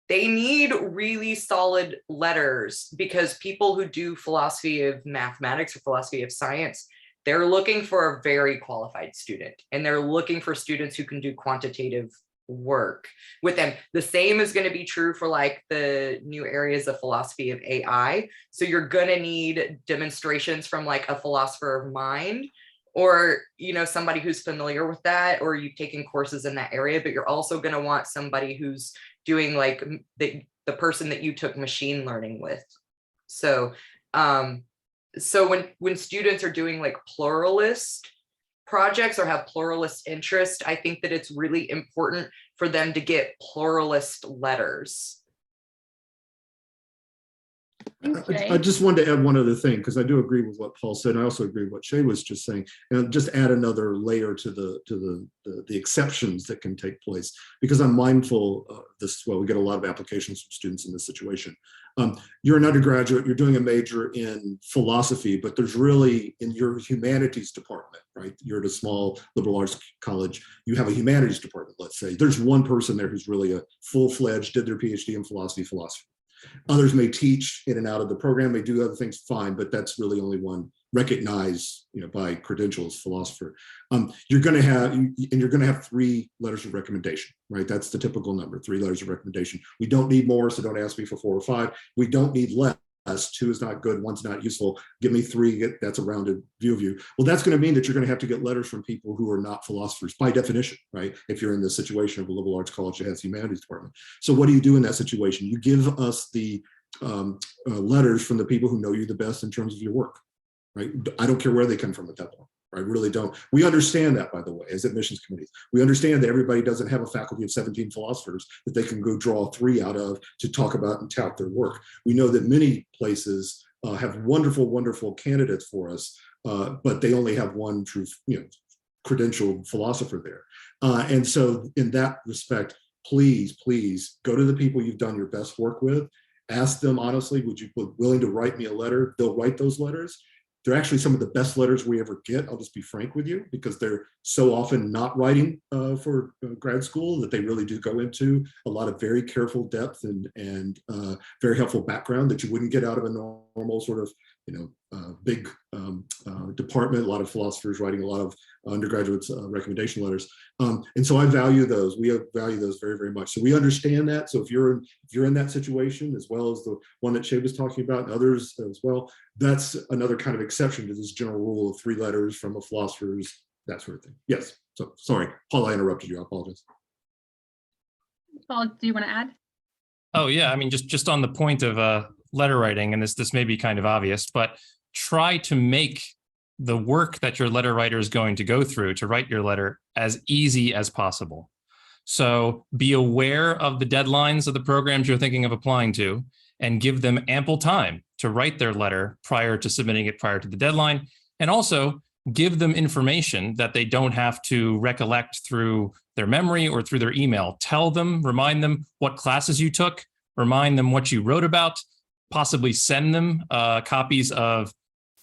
they need really solid letters, because people who do philosophy of mathematics or philosophy of science, they're looking for a very qualified student, and they're looking for students who can do quantitative work with them. The same is going to be true for like the new areas of philosophy of AI. So you're going to need demonstrations from like a philosopher of mind, or somebody who's familiar with that, or you've taken courses in that area, but you're also going to want somebody who's doing like the person that you took machine learning with. So when students are doing like pluralist projects or have pluralist interest, I think that it's really important for them to get pluralist letters. I just wanted to add one other thing, because I do agree with what Paul said. And I also agree with what Shay was just saying, and just add another layer to the exceptions that can take place, because I'm mindful of this. Well, we get a lot of applications from students in this situation. You're an undergraduate, you're doing a major in philosophy, but there's really, in your humanities department, right? You're at a small liberal arts college, you have a humanities department, let's say. There's one person there who's really a full-fledged, did their PhD in philosophy. Others may teach in and out of the program, may do other things, fine, but that's really only one recognized, by credentials philosopher. You're going to have 3 letters of recommendation, right? That's the typical number, 3 letters of recommendation. We don't need more, so don't ask me for 4 or 5. We don't need less. 2 is not good, 1's not useful. Give me 3, that's a rounded view of you. Well, that's going to mean that you're going to have to get letters from people who are not philosophers by definition, right? If you're in the situation of a liberal arts college that has a humanities department. So what do you do in that situation? You give us the letters from the people who know you the best in terms of your work, right? I don't care where they come from at that point. I really don't. We understand that, by the way, as admissions committees. We understand that everybody doesn't have a faculty of 17 philosophers that they can go draw 3 out of to talk about and tout their work. We know that many places have wonderful, wonderful candidates for us, but they only have one true, credentialed philosopher there. And so in that respect, please go to the people you've done your best work with. Ask them honestly, would you be willing to write me a letter? They'll write those letters. They're actually some of the best letters we ever get. I'll just be frank with you, because they're so often not writing for grad school that they really do go into a lot of very careful depth and very helpful background that you wouldn't get out of a normal sort of, big department. A lot of philosophers writing a lot of undergraduates recommendation letters. And so I value those. We value those very, very much. So we understand that. So if you're in that situation, as well as the one that Shay was talking about and others as well, that's another kind of exception to this general rule of 3 letters from a philosopher's, that sort of thing. Yes. So sorry, Paul, I interrupted you. I apologize. Paul, do you want to add? Oh yeah, I mean, just on the point of letter writing, and this may be kind of obvious, but try to make the work that your letter writer is going to go through to write your letter as easy as possible. So be aware of the deadlines of the programs you're thinking of applying to, and give them ample time to write their letter prior to submitting it prior to the deadline. And also give them information that they don't have to recollect through their memory or through their email. Tell them, remind them what classes you took, remind them what you wrote about, possibly send them copies of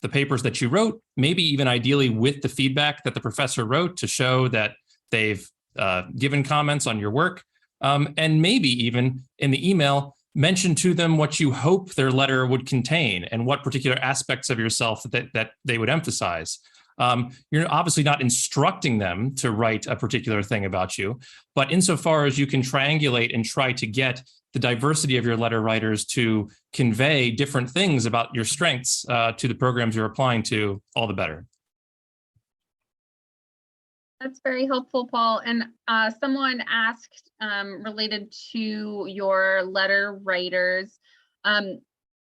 the papers that you wrote, maybe even ideally with the feedback that the professor wrote to show that they've given comments on your work. And maybe even in the email, mention to them what you hope their letter would contain and what particular aspects of yourself that they would emphasize. You're obviously not instructing them to write a particular thing about you, but insofar as you can triangulate and try to get the diversity of your letter writers to convey different things about your strengths to the programs you're applying to, all the better. That's very helpful, Paul. And someone asked related to your letter writers,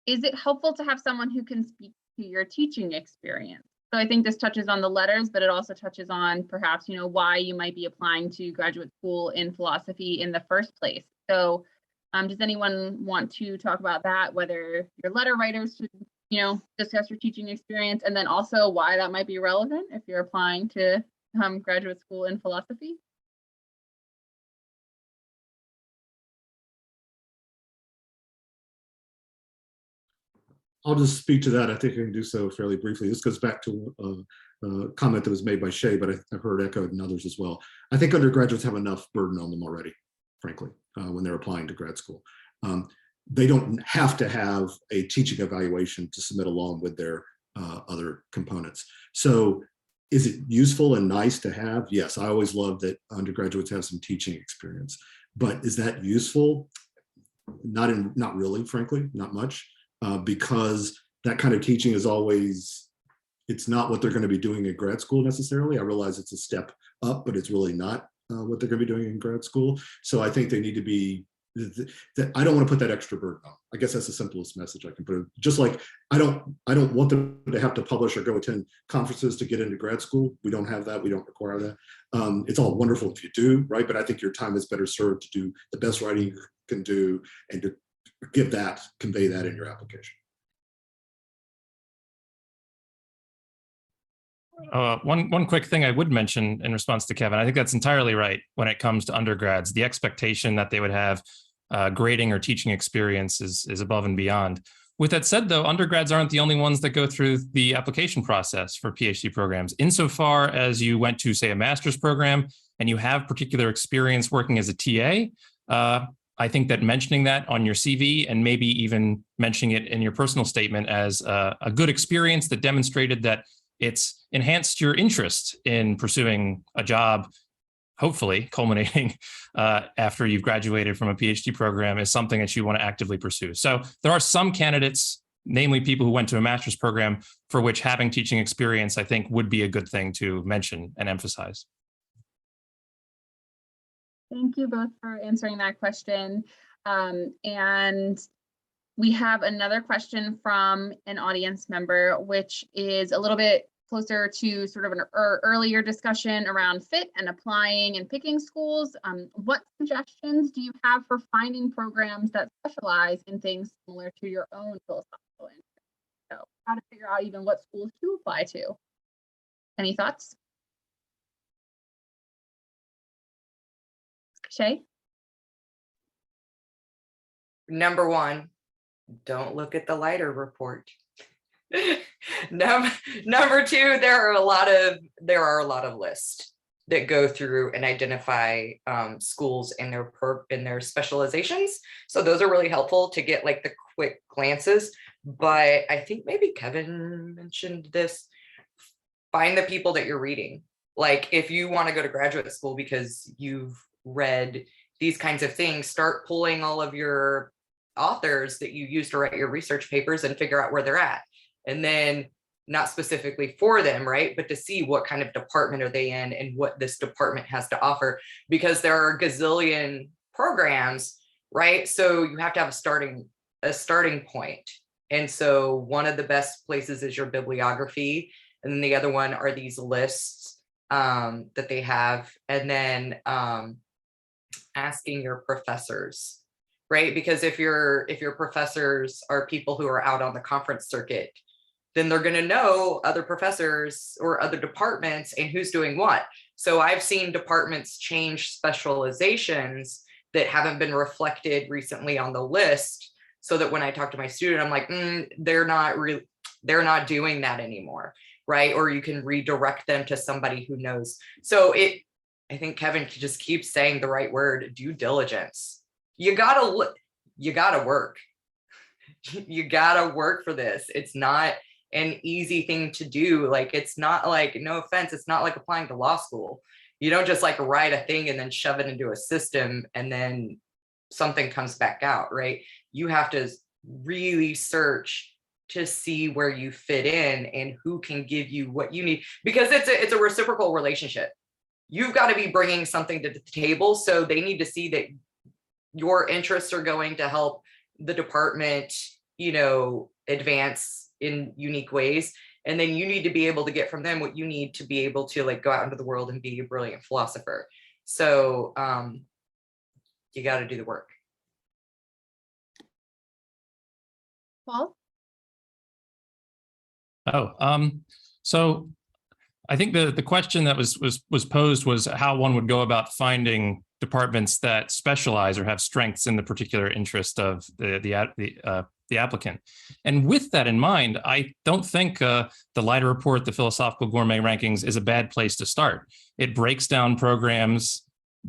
is it helpful to have someone who can speak to your teaching experience? So I think this touches on the letters, but it also touches on perhaps, why you might be applying to graduate school in philosophy in the first place. So does anyone want to talk about that, whether your letter writers should, discuss your teaching experience, and then also why that might be relevant if you're applying to graduate school in philosophy? I'll just speak to that. I think I can do so fairly briefly. This goes back to a comment that was made by Shay, but I've heard echoed in others as well. I think undergraduates have enough burden on them already, frankly, when they're applying to grad school. They don't have to have a teaching evaluation to submit along with their other components. So is it useful and nice to have? Yes, I always love that undergraduates have some teaching experience, but is that useful? Not really, frankly, not much. Because that kind of teaching is always, it's not what they're going to be doing in grad school necessarily. I realize it's a step up, but it's really not what they're going to be doing in grad school. So I think they need to be, I don't want to put that extra burden on. I guess that's the simplest message I can put. Just like I don't want them to have to publish or go attend conferences to get into grad school. We don't have that. We don't require that. It's all wonderful if you do, right? But I think your time is better served to do the best writing you can do and to convey that in your application. One quick thing I would mention in response to Kevin, I think that's entirely right when it comes to undergrads. The expectation that they would have grading or teaching experience is above and beyond. With that said, though, undergrads aren't the only ones that go through the application process for PhD programs. Insofar as you went to, say, a master's program and you have particular experience working as a TA, I think that mentioning that on your CV and maybe even mentioning it in your personal statement as a good experience that demonstrated that it's enhanced your interest in pursuing a job, hopefully culminating after you've graduated from a PhD program, is something that you want to actively pursue. So there are some candidates, namely people who went to a master's program, for which having teaching experience, I think, would be a good thing to mention and emphasize. Thank you both for answering that question. And we have another question from an audience member, which is a little bit closer to sort of an earlier discussion around fit and applying and picking schools. What suggestions do you have for finding programs that specialize in things similar to your own philosophical interest? So how to figure out even what schools to apply to. Any thoughts? Shay? Number one, don't look at the lighter report. Number two, there are a lot of lists that go through and identify schools and their specializations. So those are really helpful to get like the quick glances. But I think maybe Kevin mentioned this. Find the people that you're reading. Like if you want to go to graduate school because you've read these kinds of things, start pulling all of your authors that you use to write your research papers and figure out where they're at. And then not specifically for them, right? But to see what kind of department are they in and what this department has to offer, because there are a gazillion programs, right? So you have to have a starting point. And so one of the best places is your bibliography. And then the other one are these lists that they have. And then asking your professors, right? Because if your professors are people who are out on the conference circuit, then they're going to know other professors or other departments and who's doing what. So I've seen departments change specializations that haven't been reflected recently on the list, so that when I talk to my student, I'm like, they're not doing that anymore, right? Or you can redirect them to somebody who knows. So I think Kevin just keeps saying the right word, due diligence. You gotta work. You gotta work for this. It's not an easy thing to do. Like, it's not like, no offense, it's not like applying to law school. You don't just like write a thing and then shove it into a system and then something comes back out, right? You have to really search to see where you fit in and who can give you what you need, because it's a reciprocal relationship. You've got to be bringing something to the table, so they need to see that your interests are going to help the department, advance in unique ways. And then you need to be able to get from them what you need to be able to like go out into the world and be a brilliant philosopher. So you got to do the work. Paul? So I think the question that was posed was how one would go about finding departments that specialize or have strengths in the particular interest of the applicant. And with that in mind, I don't think the Leiter Report, the Philosophical Gourmet Rankings, is a bad place to start. It breaks down programs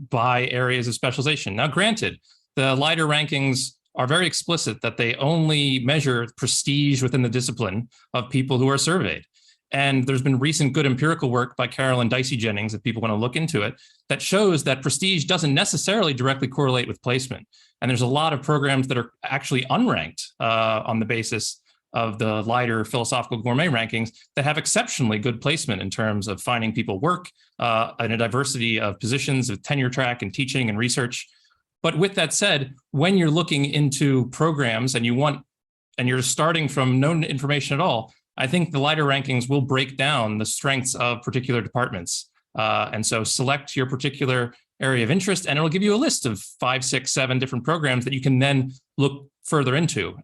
by areas of specialization. Now, granted, the Leiter Rankings are very explicit that they only measure prestige within the discipline of people who are surveyed. And there's been recent good empirical work by Carolyn Dicey Jennings, if people want to look into it, that shows that prestige doesn't necessarily directly correlate with placement. And there's a lot of programs that are actually unranked on the basis of the Leiter Philosophical Gourmet Rankings that have exceptionally good placement in terms of finding people work in a diversity of positions of tenure track and teaching and research. But with that said, when you're looking into programs and you're starting from no information at all, I think the Leiter Rankings will break down the strengths of particular departments. And so select your particular area of interest, and it'll give you a list of 5, 6, 7 different programs that you can then look further into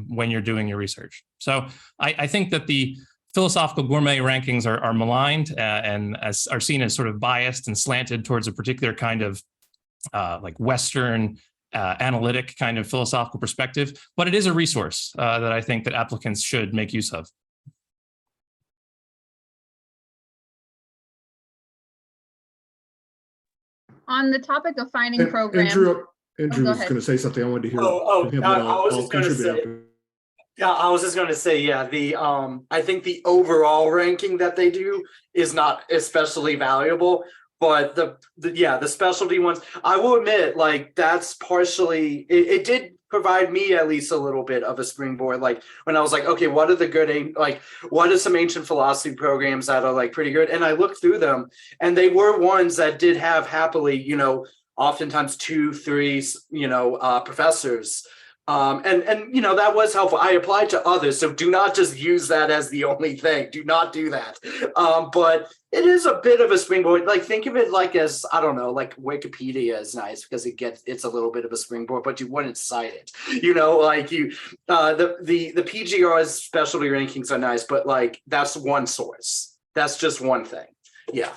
when you're doing your research. So I think that the Philosophical Gourmet Rankings are maligned and are seen as sort of biased and slanted towards a particular kind of like Western analytic kind of philosophical perspective, but it is a resource that I think that applicants should make use of. On the topic of finding programs. Andrew go was ahead. going to say something. I wanted to hear. I was just going to say. Yeah, I was just going to say, I think the overall ranking that they do is not especially valuable, but the specialty ones, I will admit, like, that's partially, it did provide me at least a little bit of a springboard. Like when I was like, okay, what are the good, like, what are some ancient philosophy programs that are like pretty good? And I looked through them, and they were ones that did have happily, oftentimes 2, 3, professors. And you know, that was helpful. I applied to others, so do not just use that as the only thing. Do not do that. But it is a bit of a springboard. Like, think of it like as, I don't know, like Wikipedia is nice because it's a little bit of a springboard, but you wouldn't cite it. You know, like the PGR's specialty rankings are nice, but like that's one source. That's just one thing. Yeah.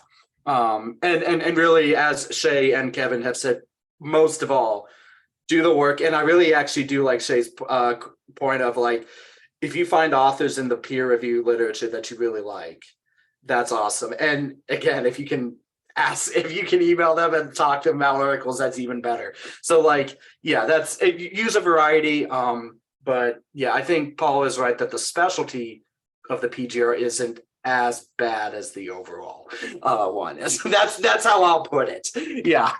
And really, as Shay and Kevin have said, most of all, do the work. And I really actually do like Shay's point of like, if you find authors in the peer review literature that you really like, that's awesome. And again, if you can email them and talk to them about articles, that's even better. So like, yeah, use a variety. But yeah, I think Paul is right that the specialty of the PGR isn't as bad as the overall one is. That's how I'll put it. Yeah.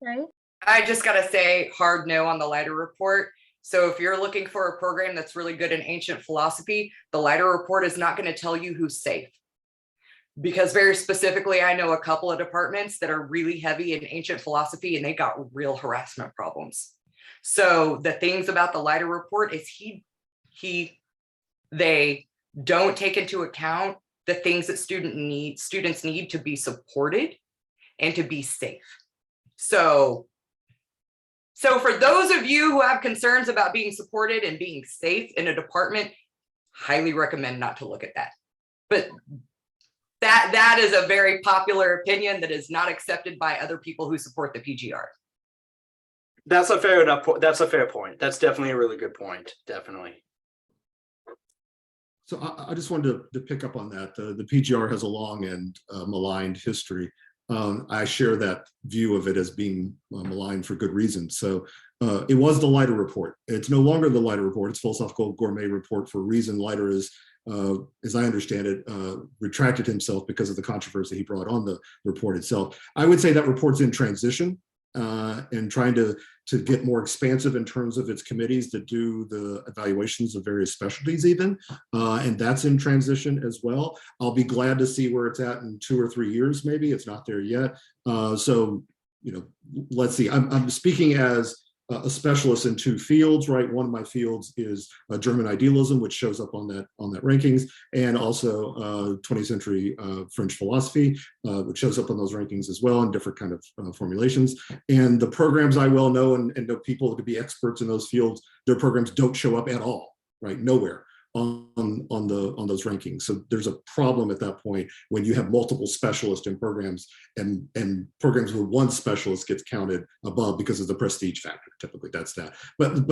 Right. I just got to say hard no on the Leiter report. So if you're looking for a program that's really good in ancient philosophy, the Leiter report is not going to tell you who's safe. Because very specifically, I know a couple of departments that are really heavy in ancient philosophy and they got real harassment problems. So the things about the Leiter report is they don't take into account the things that students need to be supported and to be safe. So for those of you who have concerns about being supported and being safe in a department, highly recommend not to look at that. But that is a very popular opinion that is not accepted by other people who support the PGR. That's a fair enough. That's a fair point. That's definitely a really good point. Definitely. So I just wanted to pick up on that. The PGR has a long and maligned history. I share that view of it as being maligned for good reason. So it was the Leiter report. It's no longer the Leiter report. It's Philosophical Gourmet Report for a reason. Leiter is, as I understand it, retracted himself because of the controversy he brought on the report itself. I would say that report's in transition and trying to get more expansive in terms of its committees that do the evaluations of various specialties even, and that's in transition as well. I'll be glad to see where it's at in 2 or 3 years, maybe. It's not there yet. So, you know, let's see. I'm speaking as a specialist in 2 fields, right? One of my fields is German idealism, which shows up on that rankings, and also 20th century French philosophy, which shows up on those rankings as well in different kind of formulations. And the programs I well know and know people to be experts in those fields, their programs don't show up at all, right? Nowhere on those rankings. So there's a problem at that point when you have multiple specialists in programs and programs where one specialist gets counted above because of the prestige factor. Typically that's that. But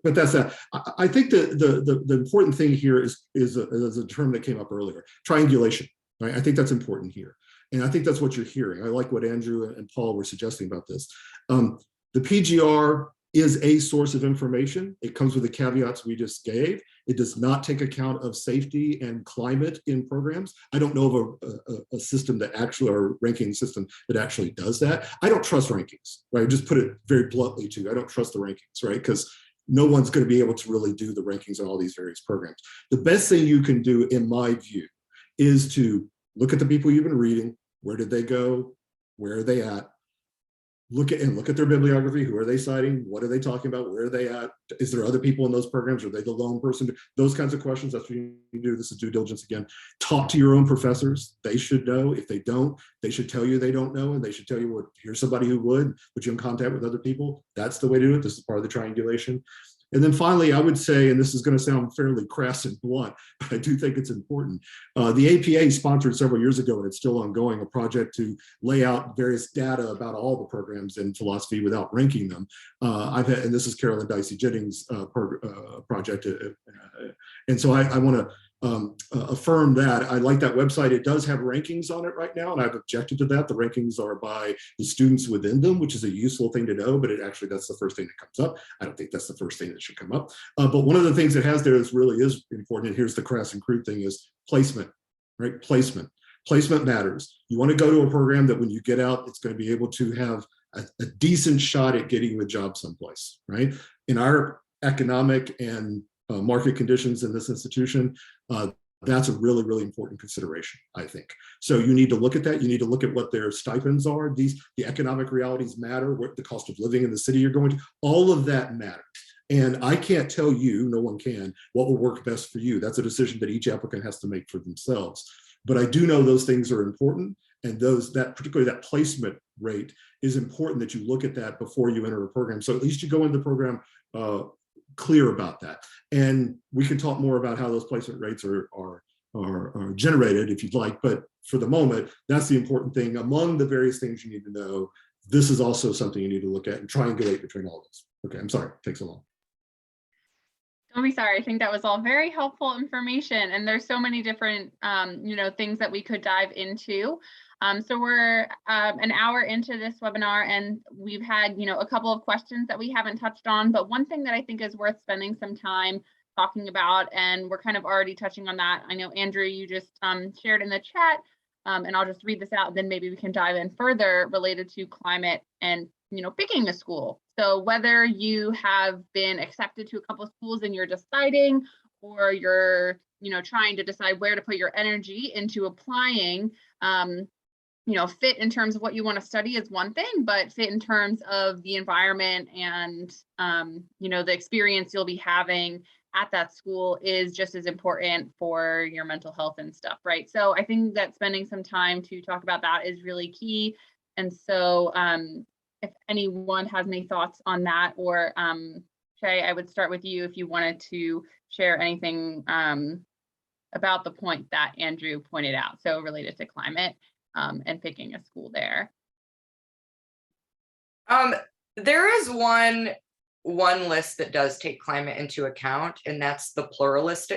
that's that. I think the important thing here is a term that came up earlier, triangulation. Right? I think that's important here. And I think that's what you're hearing. I like what Andrew and Paul were suggesting about this. The PGR is a source of information. It comes with the caveats we just gave. It does not take account of safety and climate in programs. I don't know of a system that actually, or a ranking system that actually does that. I don't trust rankings, right? Just put it very bluntly too. I don't trust the rankings, right? Because no one's going to be able to really do the rankings on all these various programs. The best thing you can do, in my view, is to look at the people you've been reading. Where did they go? Where are they at? Look at their bibliography. Who are they citing? What are they talking about? Where are they at? Is there other people in those programs? Are they the lone person? Those kinds of questions. That's what you do. This is due diligence again. Talk to your own professors. They should know. If they don't, they should tell you they don't know, and they should tell you, well, here's somebody who would put you in contact with other people. That's the way to do it. This is part of the triangulation. And then finally, I would say, and this is going to sound fairly crass and blunt, but I do think it's important. The APA sponsored several years ago, and it's still ongoing, a project to lay out various data about all the programs in philosophy without ranking them. And this is Carolyn Dicey Jennings' project. And so I want to affirm that. I like that website. It does have rankings on it right now, and I've objected to that. The rankings are by the students within them, which is a useful thing to know, but that's the first thing that comes up. I don't think that's the first thing that should come up. But one of the things it has there is really is important, and here's the crass and crude thing, is placement, right? Placement matters. You want to go to a program that when you get out, it's going to be able to have a decent shot at getting you a job someplace, right? In our economic and market conditions in this institution, That's a really, really important consideration, I think. So you need to look at that. You need to look at what their stipends are. The economic realities matter, what the cost of living in the city you're going to, all of that matters. And I can't tell you, no one can, what will work best for you. That's a decision that each applicant has to make for themselves. But I do know those things are important, and particularly that placement rate is important, that you look at that before you enter a program. So at least you go into the program clear about that. And we can talk more about how those placement rates are generated if you'd like, but for the moment, that's the important thing. Among the various things you need to know, this is also something you need to look at and triangulate between all of this. Okay, I'm sorry, it takes so long. Don't be sorry. I think that was all very helpful information, and there's so many different, things that we could dive into. So we're an hour into this webinar, and we've had, a couple of questions that we haven't touched on. But one thing that I think is worth spending some time talking about, and we're kind of already touching on that. I know, Andrew, you just shared in the chat, and I'll just read this out, and then maybe we can dive in further related to climate and picking a school. So whether you have been accepted to a couple of schools and you're deciding, or you're trying to decide where to put your energy into applying, fit in terms of what you want to study is one thing, but fit in terms of the environment and the experience you'll be having at that school is just as important for your mental health and stuff, right? So I think that spending some time to talk about that is really key. And so if anyone has any thoughts on that, or Shay, I would start with you if you wanted to share anything about the point that Andrew pointed out, so related to climate and picking a school there. There is one list that does take climate into account, and that's the pluralist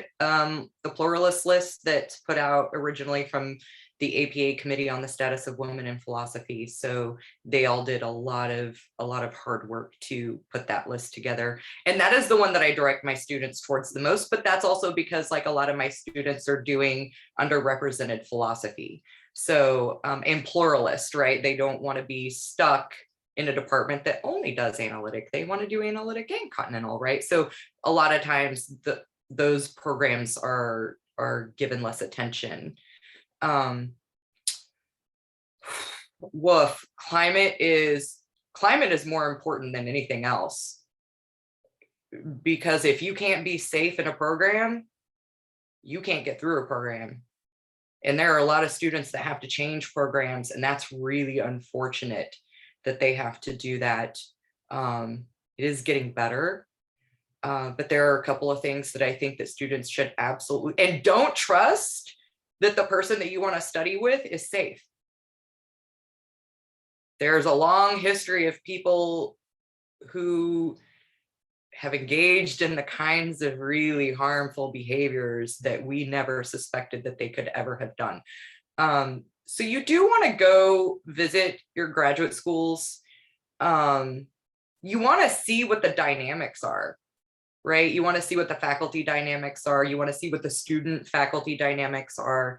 list that's put out originally from the APA Committee on the Status of Women in Philosophy. So they all did a lot of hard work to put that list together. And that is the one that I direct my students towards the most, but that's also because like a lot of my students are doing underrepresented philosophy. So and pluralist, right? They don't want to be stuck in a department that only does analytic. They want to do analytic and continental, right? So a lot of times those programs are given less attention. Woof, climate is more important than anything else, because if you can't be safe in a program, you can't get through a program. And there are a lot of students that have to change programs, and that's really unfortunate that they have to do that. It is getting better, but there are a couple of things that I think that students should absolutely, and don't trust that the person that you want to study with is safe. There's a long history of people who have engaged in the kinds of really harmful behaviors that we never suspected that they could ever have done. So you do want to go visit your graduate schools. You want to see what the dynamics are, right? You want to see what the faculty dynamics are. You want to see what the student faculty dynamics are.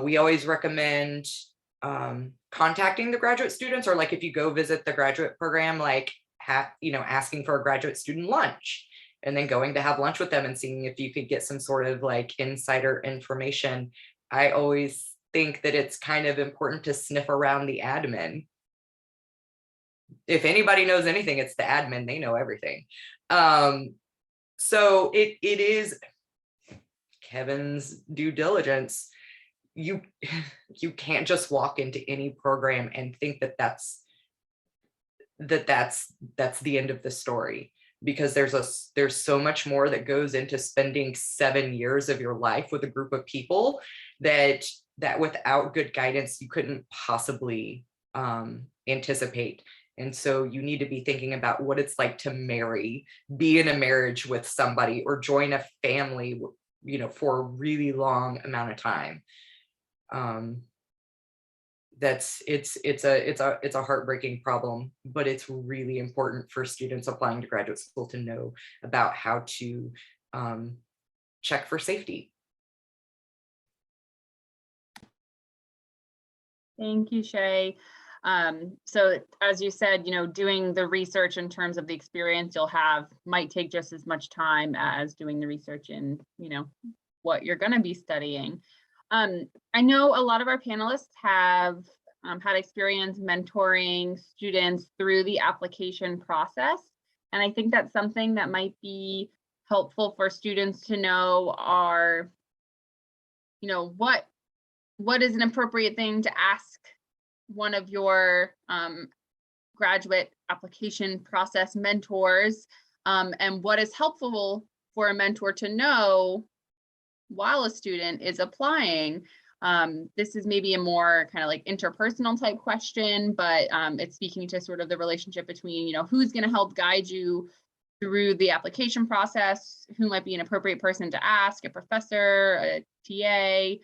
We always recommend contacting the graduate students, or like if you go visit the graduate program, like asking for a graduate student lunch, and then going to have lunch with them and seeing if you could get some sort of like insider information. I always think that it's kind of important to sniff around the admin. If anybody knows anything, it's the admin. They know everything. So it is Kevin's due diligence. You can't just walk into any program and think that that's the end of the story, because there's so much more that goes into spending 7 years of your life with a group of people that without good guidance you couldn't possibly anticipate. And so you need to be thinking about what it's like to be in a marriage with somebody, or join a family, for a really long amount of time. It's a heartbreaking problem, but it's really important for students applying to graduate school to know about how to check for safety. Thank you, Shay. So as you said, doing the research in terms of the experience you'll have might take just as much time as doing the research in, what you're going to be studying. I know a lot of our panelists have had experience mentoring students through the application process. And I think that's something that might be helpful for students to know are, you know, what is an appropriate thing to ask one of your graduate application process mentors, and what is helpful for a mentor to know while a student is applying. This is maybe a more kind of like interpersonal type question, but it's speaking to sort of the relationship between, you know, who's going to help guide you through the application process, who might be an appropriate person to ask, a professor, a TA,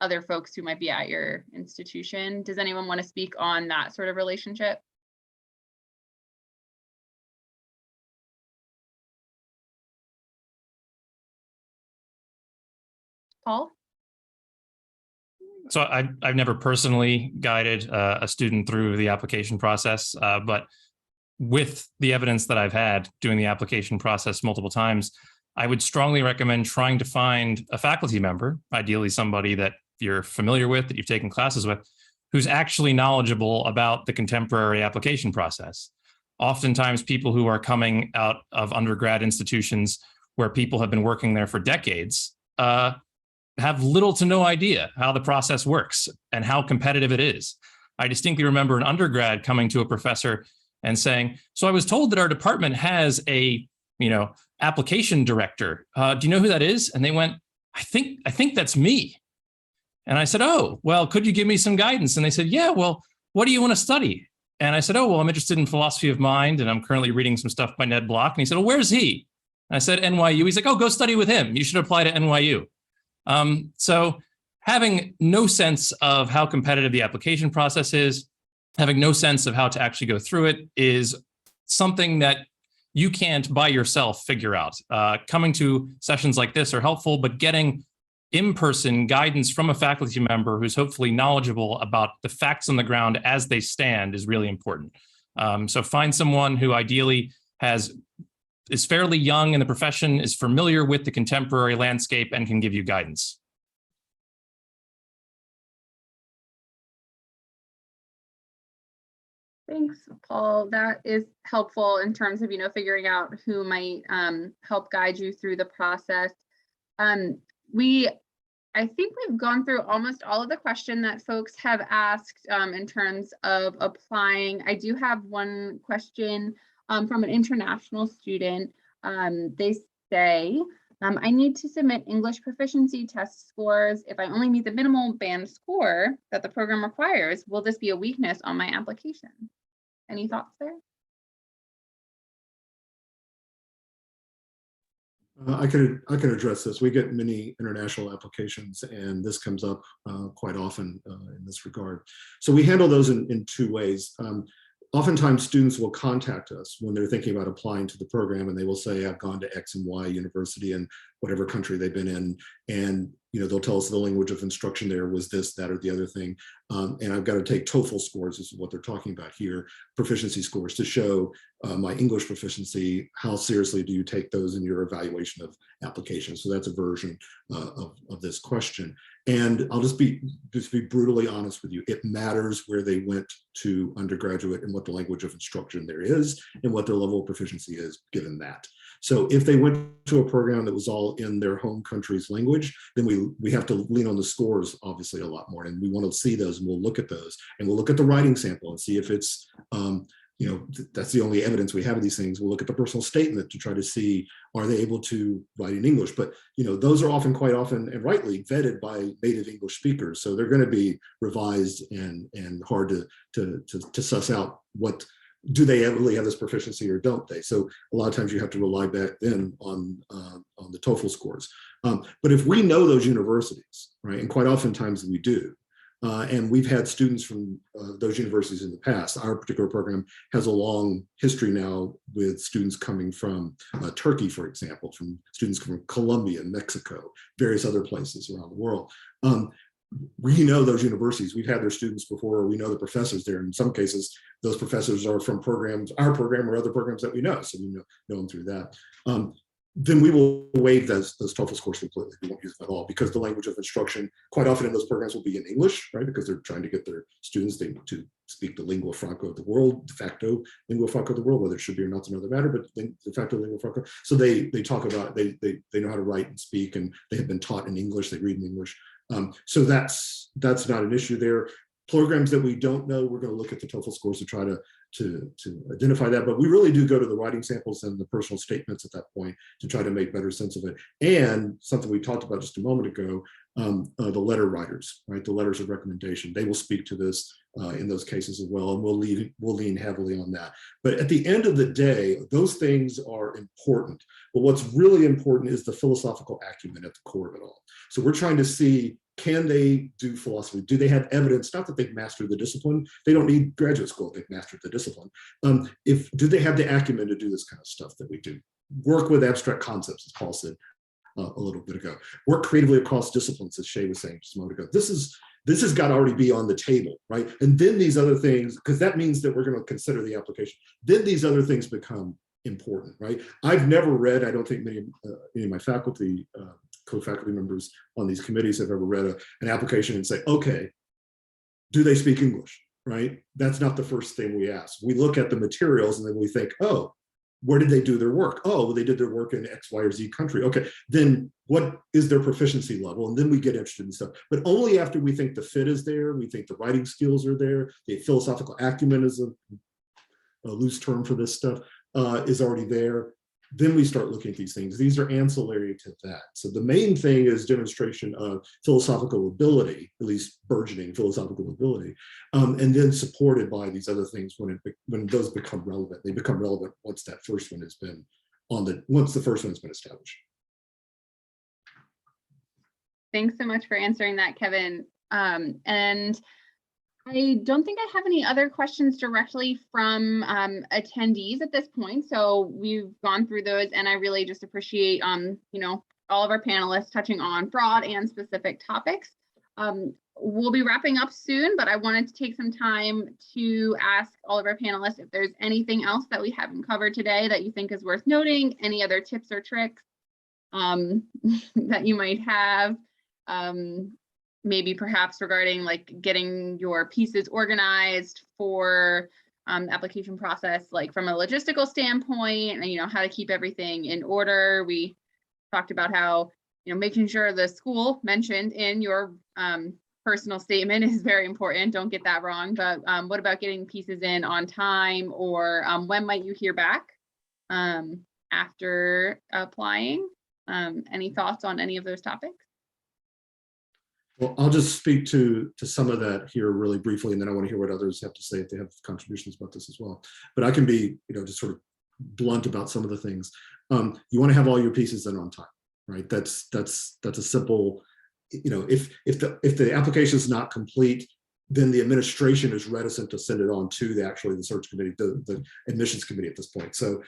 other folks who might be at your institution. Does anyone want to speak on that sort of relationship? Paul? So I've never personally guided a student through the application process, but with the evidence that I've had doing the application process multiple times, I would strongly recommend trying to find a faculty member, ideally somebody that you're familiar with, that you've taken classes with, who's actually knowledgeable about the contemporary application process. Oftentimes, people who are coming out of undergrad institutions where people have been working there for decades have little to no idea how the process works and how competitive it is. I distinctly remember an undergrad coming to a professor and saying, "So I was told that our department has a, application director. Do you know who that is?" And they went, I think that's me." And I said, "Oh, well, could you give me some guidance?" And they said, "Yeah, well, what do you want to study?" And I said, "Oh, well, I'm interested in philosophy of mind, and I'm currently reading some stuff by Ned Block." And he said, "Oh, where's he?" And I said, "NYU." He's like, "Oh, go study with him. You should apply to NYU." So having no sense of how competitive the application process is, having no sense of how to actually go through it is something that you can't by yourself figure out. Coming to sessions like this are helpful, but getting in-person guidance from a faculty member who's hopefully knowledgeable about the facts on the ground as they stand is really important. So find someone who ideally is fairly young in the profession, is familiar with the contemporary landscape, and can give you guidance. Thanks, Paul. That is helpful in terms of, figuring out who might help guide you through the process. I think we've gone through almost all of the questions that folks have asked in terms of applying. I do have one question from an international student. They say, I need to submit English proficiency test scores. If I only meet the minimal band score that the program requires, will this be a weakness on my application? Any thoughts there? I can address this. We get many international applications, and this comes up quite often in this regard. So we handle those in two ways. Oftentimes, students will contact us when they're thinking about applying to the program, and they will say, "I've gone to X and Y university in whatever country they've been in, and they'll tell us the language of instruction there was this, that, or the other thing, and I've got to take TOEFL scores," this is what they're talking about here, proficiency scores, to show my English proficiency. How seriously do you take those in your evaluation of applications? So that's a version of this question. And I'll just be brutally honest with you. It matters where they went to undergraduate and what the language of instruction there is and what their level of proficiency is given that. So if they went to a program that was all in their home country's language, then we have to lean on the scores obviously a lot more, and we want to see those, and we'll look at those, and we'll look at the writing sample and see if it's that's the only evidence we have of these things. We'll look at the personal statement to try to see, are they able to write in English? But those are quite often and rightly vetted by native English speakers, so they're going to be revised and hard to suss out what. Do they really have this proficiency or don't they? So a lot of times you have to rely back then on the TOEFL scores. But if we know those universities, right, and quite oftentimes we do, and we've had students from those universities in the past. Our particular program has a long history now with students coming from Turkey, for example, from students from Colombia, Mexico, various other places around the world. We know those universities. We've had their students before. We know the professors there. In some cases, those professors are from programs, our program or other programs that we know. So we know them through that. then we will waive those TOEFL scores completely. We won't use them at all because the language of instruction quite often in those programs will be in English, right? Because they're trying to get their students to speak the lingua franca of the world, de facto lingua franca of the world, whether it should be or not is another matter, but de facto lingua franca. So they talk about, they know how to write and speak, and they have been taught in English, they read in English. So that's not an issue there. Programs that we don't know, we're going to look at the TOEFL scores to try to identify that, but we really do go to the writing samples and the personal statements at that point to try to make better sense of it. And something we talked about just a moment ago, the letter writers, right? The letters of recommendation, they will speak to this in those cases as well, and we'll lean heavily on that. But at the end of the day, those things are important. But what's really important is the philosophical acumen at the core of it all. So we're trying to see, can they do philosophy? Do they have evidence? Not that they've mastered the discipline. They don't need graduate school if they've mastered the discipline. Do they have the acumen to do this kind of stuff that we do? Work with abstract concepts, as Paul said a little bit ago. Work creatively across disciplines, as Shay was saying just a moment ago. This has got to already be on the table, right? And then these other things, because that means that we're going to consider the application. Then these other things become important, right? I've never read, I don't think any of my faculty, co-faculty members on these committees have ever read an application and say, okay, do they speak English, right? That's not the first thing we ask. We look at the materials and then we think, oh, where did they do their work? Oh, well, they did their work in X, Y, or Z country. Okay, then what is their proficiency level? And then we get interested in stuff. But only after we think the fit is there, we think the writing skills are there, the philosophical acumen is a loose term for this stuff, is already there. Then we start looking at these things. These are ancillary to that. So the main thing is demonstration of philosophical ability, at least burgeoning philosophical ability, and then supported by these other things when those become relevant. They become relevant once that first one has been once the first one has been established. Thanks so much for answering that, Kevin. And I don't think I have any other questions directly from attendees at this point. So we've gone through those, and I really just appreciate, all of our panelists touching on broad and specific topics. We'll be wrapping up soon, but I wanted to take some time to ask all of our panelists if there's anything else that we haven't covered today that you think is worth noting, any other tips or tricks that you might have. Maybe perhaps regarding like getting your pieces organized for the application process, like from a logistical standpoint, and how to keep everything in order. We talked about how making sure the school mentioned in your personal statement is very important. Don't get that wrong. But what about getting pieces in on time, or when might you hear back after applying? Any thoughts on any of those topics? Well, I'll just speak to some of that here really briefly, and then I want to hear what others have to say if they have contributions about this as well. But I can be, just sort of blunt about some of the things. You want to have all your pieces in on time, right? That's a simple, if the application is not complete, then the administration is reticent to send it on to the search committee, the admissions committee at this point. So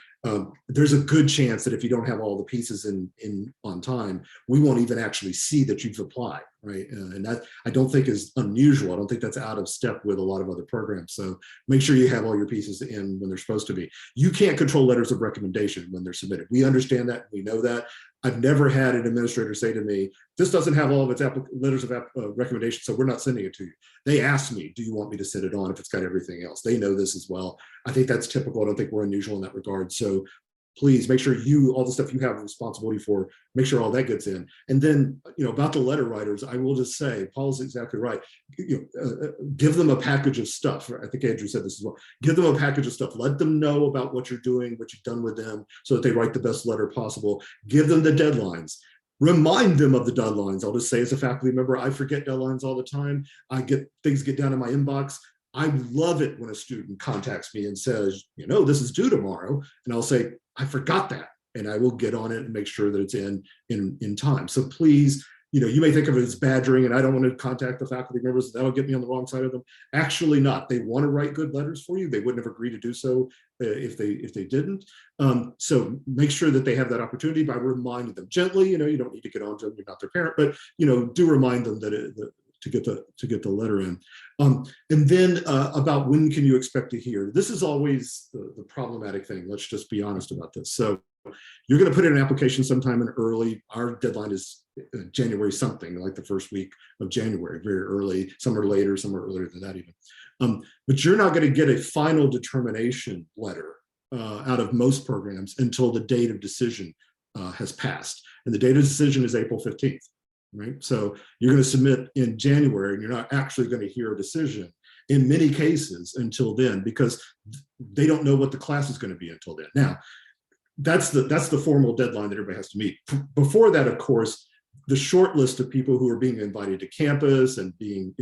there's a good chance that if you don't have all the pieces in on time, we won't even actually see that you've applied, right? And that I don't think is unusual. I don't think that's out of step with a lot of other programs. So make sure you have all your pieces in when they're supposed to be. You can't control letters of recommendation when they're submitted. We understand that, we know that. I've never had an administrator say to me, this doesn't have all of its letters of recommendation, so we're not sending it to you. They ask me, do you want me to send it on if it's got everything else? They know this as well. I think that's typical. I don't think we're unusual in that regard. So please make sure all the stuff you have responsibility for, make sure all that gets in. And then, about the letter writers, I will just say, Paul's exactly right. Give them a package of stuff. I think Andrew said this as well. Give them a package of stuff. Let them know about what you're doing, what you've done with them, so that they write the best letter possible. Give them the deadlines. Remind them of the deadlines. I'll just say, as a faculty member, I forget deadlines all the time. Things get down in my inbox. I love it when a student contacts me and says, this is due tomorrow. And I'll say, I forgot that. And I will get on it and make sure that it's in time. So please, you may think of it as badgering, and I don't want to contact the faculty members. That'll get me on the wrong side of them. Actually not. They want to write good letters for you. They wouldn't have agreed to do so if they didn't. So make sure that they have that opportunity by reminding them gently. You don't need to get on to them. You're not their parent, but do remind them that to get the letter in. And then about when can you expect to hear? This is always the problematic thing. Let's just be honest about this. So you're going to put in an application sometime in early. Our deadline is January something, like the first week of January, very early. Some are later, some are earlier than that even. But you're not going to get a final determination letter out of most programs until the date of decision has passed. And the date of decision is April 15th, right? So you're going to submit in January and you're not actually going to hear a decision in many cases until then, because they don't know what the class is going to be until then. Now, that's the formal deadline that everybody has to meet. Before that, of course, the short list of people who are being invited to campus and being,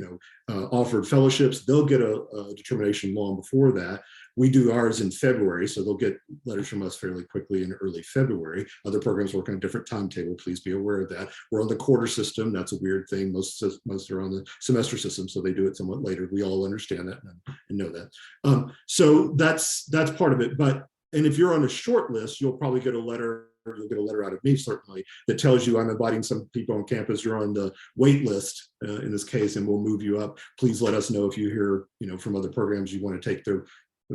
offered fellowships, they'll get a determination long before that. We do ours in February, so they'll get letters from us fairly quickly in early February. Other programs work on a different timetable. Please be aware of that. We're on the quarter system. That's a weird thing. Most are on the semester system, so they do it somewhat later. We all understand that and know that. So that's part of it. And if you're on a short list, you'll probably get a letter. You'll get a letter out of me, certainly, that tells you I'm inviting some people on campus. You're on the wait list in this case, and we'll move you up. Please let us know if you hear, from other programs you want to take their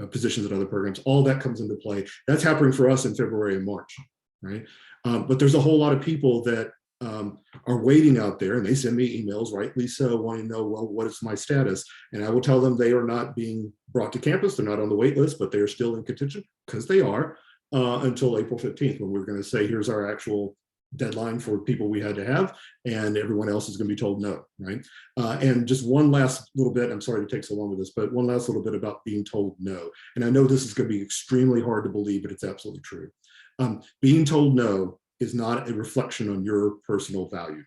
positions at other programs. All that comes into play. That's happening for us in February and March, right? But there's a whole lot of people that are waiting out there, and they send me emails, rightly so, wanting to know, well, what is my status? And I will tell them they are not being brought to campus. They're not on the wait list, but they are still in contention, because they are. Until April 15th, when we're going to say, here's our actual deadline for people we had to have, and everyone else is going to be told no, right? And just one last little bit, I'm sorry to take so long with this, but one last little bit about being told no. And I know this is going to be extremely hard to believe, but it's absolutely true. Being told no is not a reflection on your personal value.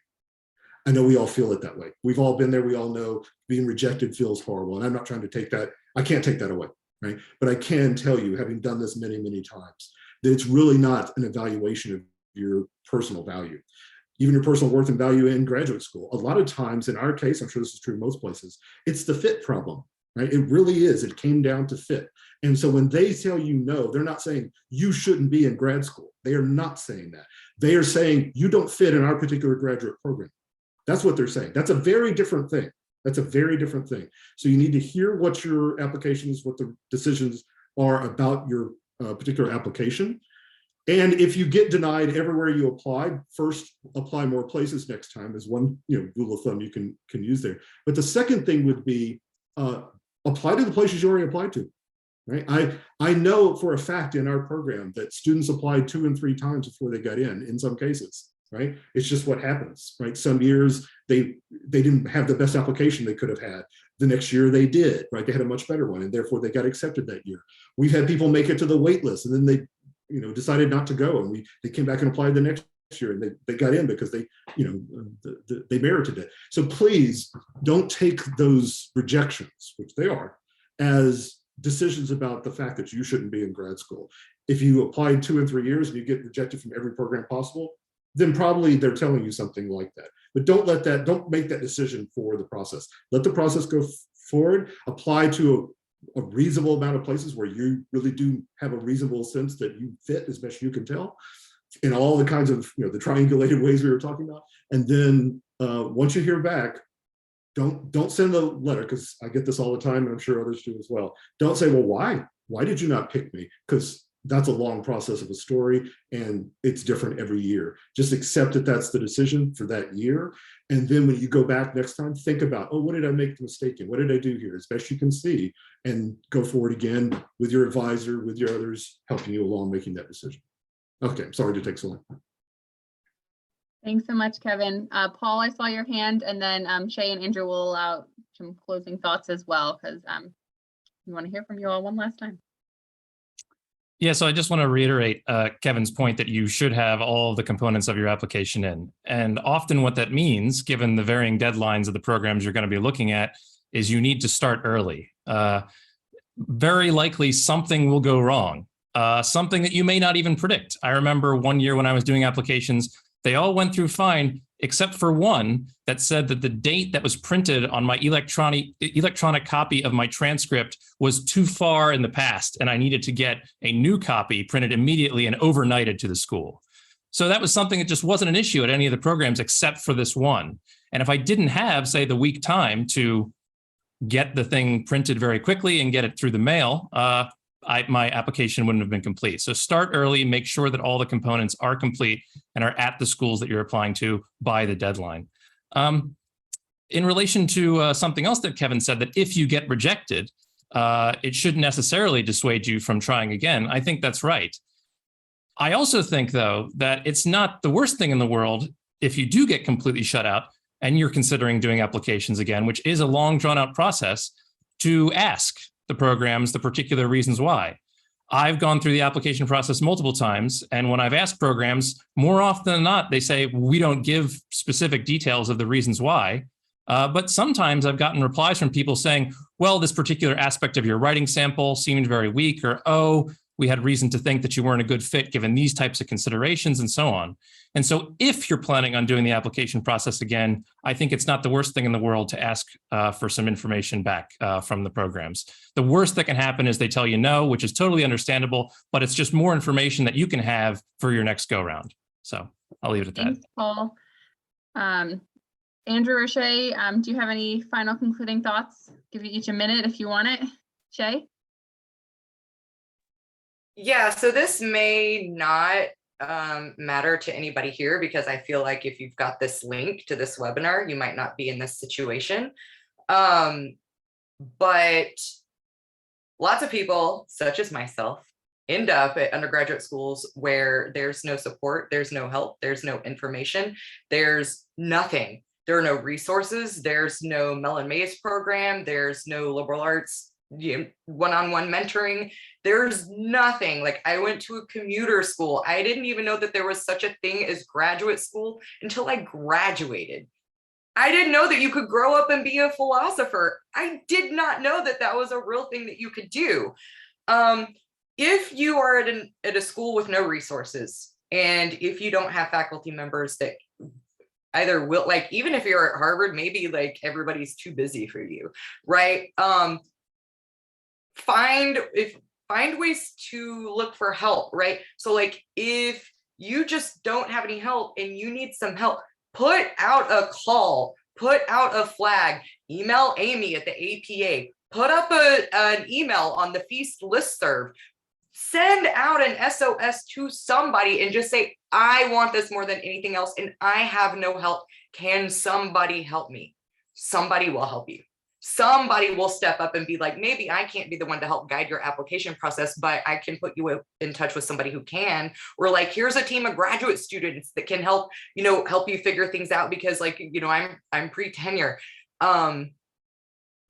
I know we all feel it that way. We've all been there. We all know being rejected feels horrible. And I'm not trying to take that. I can't take that away. Right? But I can tell you, having done this many, many times, that it's really not an evaluation of your personal value, even your personal worth and value in graduate school. A lot of times, in our case, I'm sure this is true in most places, it's the fit problem, right? It really is. It came down to fit. And so when they tell you no, they're not saying you shouldn't be in grad school. They are not saying that. They are saying you don't fit in our particular graduate program. That's what they're saying. That's a very different thing. That's a very different thing. So you need to hear what your applications, what the decisions are about your particular application. And if you get denied everywhere you apply, first apply more places next time is one rule of thumb you can use there. But the second thing would be apply to the places you already applied to. Right? I know for a fact in our program that students applied 2 and 3 times before they got in some cases. Right? It's just what happens, right? Some years they didn't have the best application they could have had. The next year they did, right? They had a much better one, and therefore they got accepted that year. We've had people make it to the wait list, and then they, decided not to go, and they came back and applied the next year, and they got in because they, they merited it. So please don't take those rejections, which they are, as decisions about the fact that you shouldn't be in grad school. If you applied 2 and 3 years and you get rejected from every program possible, then probably they're telling you something like that. But don't make that decision for the process. Let the process go forward, apply to a reasonable amount of places where you really do have a reasonable sense that you fit as best you can tell, in all the kinds of, the triangulated ways we were talking about. And then once you hear back, don't send the letter, because I get this all the time, and I'm sure others do as well. Don't say, well, why? Why did you not pick me? Because that's a long process of a story, and it's different every year. Just accept that that's the decision for that year. And then when you go back next time, think about, what did I make the mistake in? What did I do here? As best you can see, and go forward again with your advisor, with your others, helping you along making that decision. Okay, I'm sorry to take so long. Thanks so much, Kevin. Paul, I saw your hand, and then Shay and Andrew will allow some closing thoughts as well, because we want to hear from you all one last time. Yeah, so I just want to reiterate Kevin's point that you should have all the components of your application in. And often what that means, given the varying deadlines of the programs you're going to be looking at, is you need to start early. Very likely something will go wrong, something that you may not even predict. I remember one year when I was doing applications, they all went through fine, except for one that said that the date that was printed on my electronic copy of my transcript was too far in the past, and I needed to get a new copy printed immediately and overnighted to the school. So that was something that just wasn't an issue at any of the programs except for this one. And if I didn't have, say, the week time to get the thing printed very quickly and get it through the mail, my application wouldn't have been complete. So start early, make sure that all the components are complete and are at the schools that you're applying to by the deadline. In relation to something else that Kevin said, that if you get rejected, it shouldn't necessarily dissuade you from trying again. I think that's right. I also think, though, that it's not the worst thing in the world if you do get completely shut out and you're considering doing applications again, which is a long, drawn-out process, to ask the programs the particular reasons why. I've gone through the application process multiple times, and when I've asked programs, more often than not, they say, we don't give specific details of the reasons why. But sometimes I've gotten replies from people saying, well, this particular aspect of your writing sample seemed very weak, or, oh, we had reason to think that you weren't a good fit given these types of considerations, and so on. And so if you're planning on doing the application process again, I think it's not the worst thing in the world to ask for some information back from the programs. The worst that can happen is they tell you no, which is totally understandable, but it's just more information that you can have for your next go round. So I'll leave it at that. Thanks, Paul. Andrew or Shay, do you have any final concluding thoughts? Give you each a minute if you want it. Shay? Yeah, so this may not matter to anybody here, because I feel like if you've got this link to this webinar, you might not be in this situation. But lots of people, such as myself, end up at undergraduate schools where there's no support, there's no help, there's no information, there's nothing. There are no resources, there's no Mellon Mays program, there's no liberal arts one-on-one mentoring. There's nothing. Like, I went to a commuter school. I didn't even know that there was such a thing as graduate school until I graduated. I didn't know that you could grow up and be a philosopher. I did not know that that was a real thing that you could do. If you are at a school with no resources, and if you don't have faculty members that either will, like, even if you're at Harvard, maybe like everybody's too busy for you, right? Find ways to look for help, right? So like, if you just don't have any help and you need some help, put out a call, put out a flag, email Amy at the APA, put up an email on the Feast listserv, send out an SOS to somebody and just say, I want this more than anything else and I have no help. Can somebody help me? Somebody will help you. Somebody will step up and be like, maybe I can't be the one to help guide your application process, but I can put you in touch with somebody who can. Or like, here's a team of graduate students that can help you figure things out, because like, I'm pre-tenure. A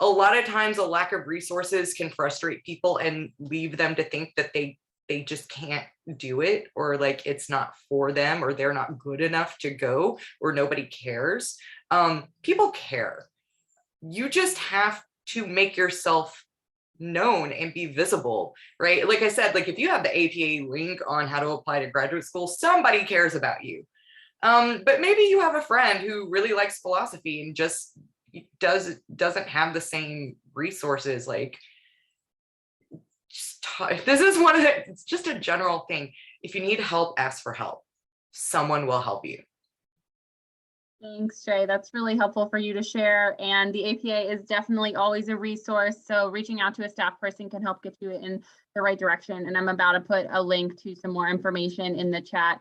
lot of times a lack of resources can frustrate people and leave them to think that they just can't do it, or like it's not for them, or they're not good enough to go, or nobody cares. People care. You just have to make yourself known and be visible, right? Like I said, like if you have the APA link on how to apply to graduate school, somebody cares about you. But maybe you have a friend who really likes philosophy and just doesn't have the same resources. Like, this is it's just a general thing. If you need help, ask for help. Someone will help you. Thanks, Shay. That's really helpful for you to share. And the APA is definitely always a resource. So reaching out to a staff person can help get you in the right direction. And I'm about to put a link to some more information in the chat.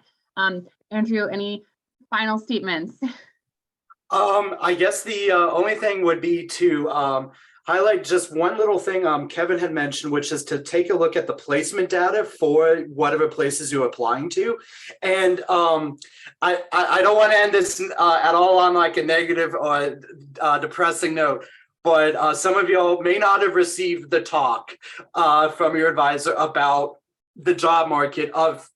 Andrew, any final statements? I guess the only thing would be to highlight just one little thing Kevin had mentioned, which is to take a look at the placement data for whatever places you're applying to. And I don't want to end this at all on like a negative or depressing note, but some of y'all may not have received the talk from your advisor about the job market of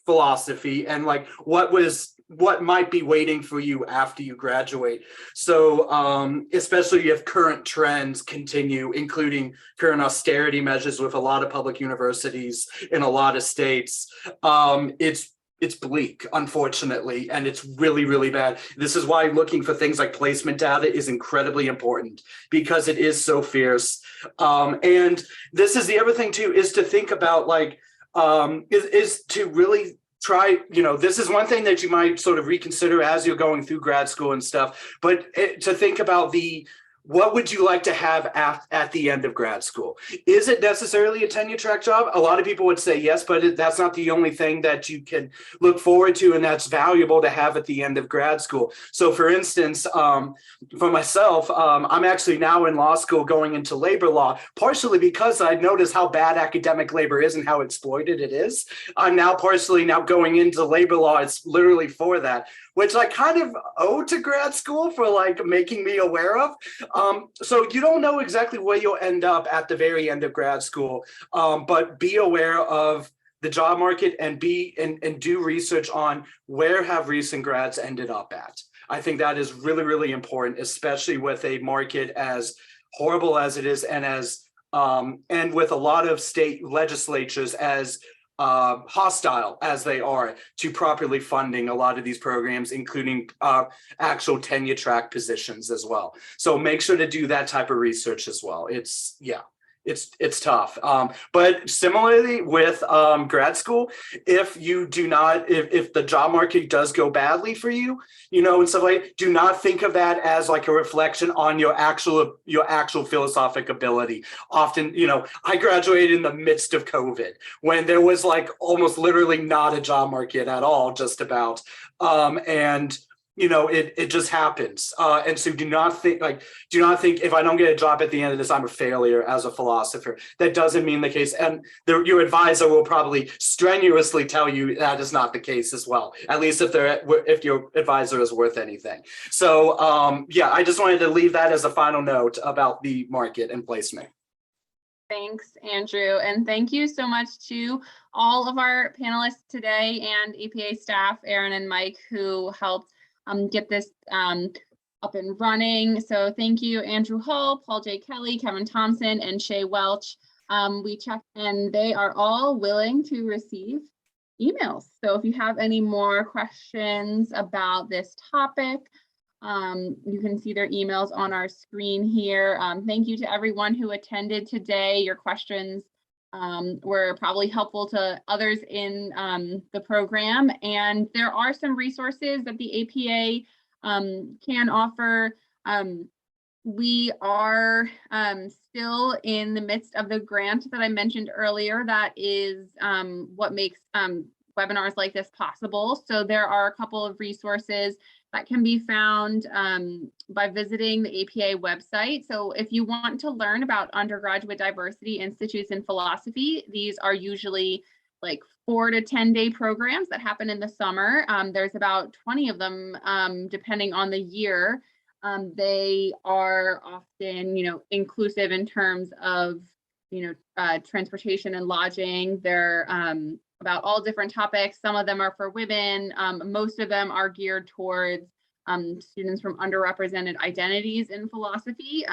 philosophy and like what might be waiting for you after you graduate. So especially if current trends continue, including current austerity measures with a lot of public universities in a lot of states, it's bleak, unfortunately, and it's really, really bad. This is why looking for things like placement data is incredibly important, because it is so fierce. And this is the other thing too, is to think about like, is to really try, this is one thing that you might sort of reconsider as you're going through grad school and stuff, but to think about the what would you like to have at the end of grad school? Is it necessarily a tenure track job? A lot of people would say yes, but that's not the only thing that you can look forward to and that's valuable to have at the end of grad school. So for instance, for myself, I'm actually now in law school going into labor law, partially because I noticed how bad academic labor is and how exploited it is. I'm now partially going into labor law. It's literally for that, which I kind of owe to grad school for like making me aware of. So you don't know exactly where you'll end up at the very end of grad school, but be aware of the job market and do research on where have recent grads ended up at. I think that is really, really important, especially with a market as horrible as it is and with a lot of state legislatures as hostile as they are to properly funding a lot of these programs, including actual tenure track positions as well. So make sure to do that type of research as well. It's tough. But similarly with grad school, if the job market does go badly for you, and stuff like, do not think of that as like a reflection on your actual philosophic ability. Often, I graduated in the midst of COVID when there was like almost literally not a job market at all, just about. And it just happens. And so do not think if I don't get a job at the end of this, I'm a failure as a philosopher. That doesn't mean the case. And your advisor will probably strenuously tell you that is not the case as well, at least if your advisor is worth anything. So I just wanted to leave that as a final note about the market and placement. Thanks, Andrew. And thank you so much to all of our panelists today and APA staff, Aaron and Mike, who helped get this up and running. So thank you, Andrew Hull, Paul J. Kelly, Kevin Thompson, and Shay Welch. We checked and they are all willing to receive emails. So if you have any more questions about this topic, you can see their emails on our screen here. Thank you to everyone who attended today. Your questions were probably helpful to others in the program. And there are some resources that the APA can offer. We are still in the midst of the grant that I mentioned earlier. That is what makes webinars like this possible. So there are a couple of resources that can be found by visiting the APA website. So if you want to learn about undergraduate diversity institutes in philosophy, these are usually like 4 to 10 day programs that happen in the summer. There's about 20 of them, depending on the year. They are often, inclusive in terms of, transportation and lodging. They're about all different topics. Some of them are for women. Most of them are geared towards students from underrepresented identities in philosophy.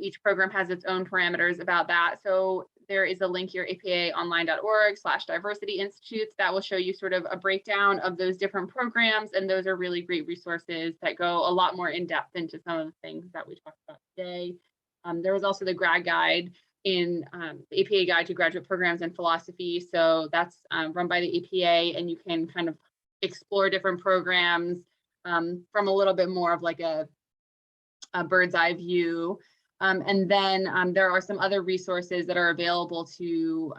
Each program has its own parameters about that. So there is a link here, apaonline.org/diversity institutes, that will show you sort of a breakdown of those different programs. And those are really great resources that go a lot more in depth into some of the things that we talked about today. There was also the grad guide in the APA Guide to Graduate Programs in Philosophy. So that's run by the APA, and you can kind of explore different programs from a little bit more of like a bird's eye view. And then there are some other resources that are available to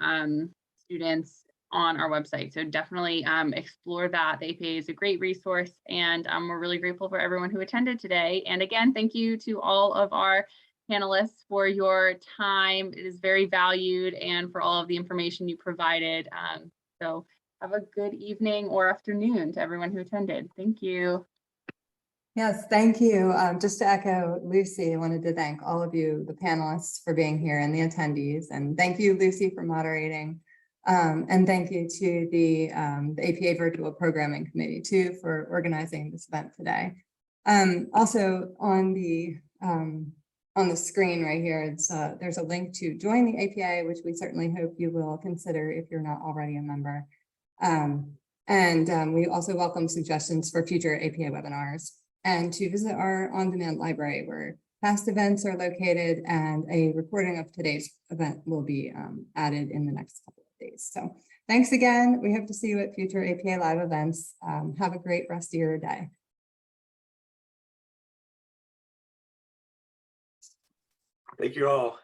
students on our website. So definitely explore that. The APA is a great resource, and we're really grateful for everyone who attended today. And again, thank you to all of our panelists for your time. It is very valued, and for all of the information you provided. So have a good evening or afternoon to everyone who attended. Thank you. Yes, thank you. Just to echo Lucy, I wanted to thank all of you, the panelists, for being here and the attendees. And thank you, Lucy, for moderating. And thank you to the APA Virtual Programming Committee, too, for organizing this event today. Also, on the screen right here, there's a link to join the APA, which we certainly hope you will consider if you're not already a member. We also welcome suggestions for future APA webinars, and to visit our on-demand library where past events are located, and a recording of today's event will be added in the next couple of days. So thanks again. We hope to see you at future APA Live events. Have a great rest of your day. Thank you all.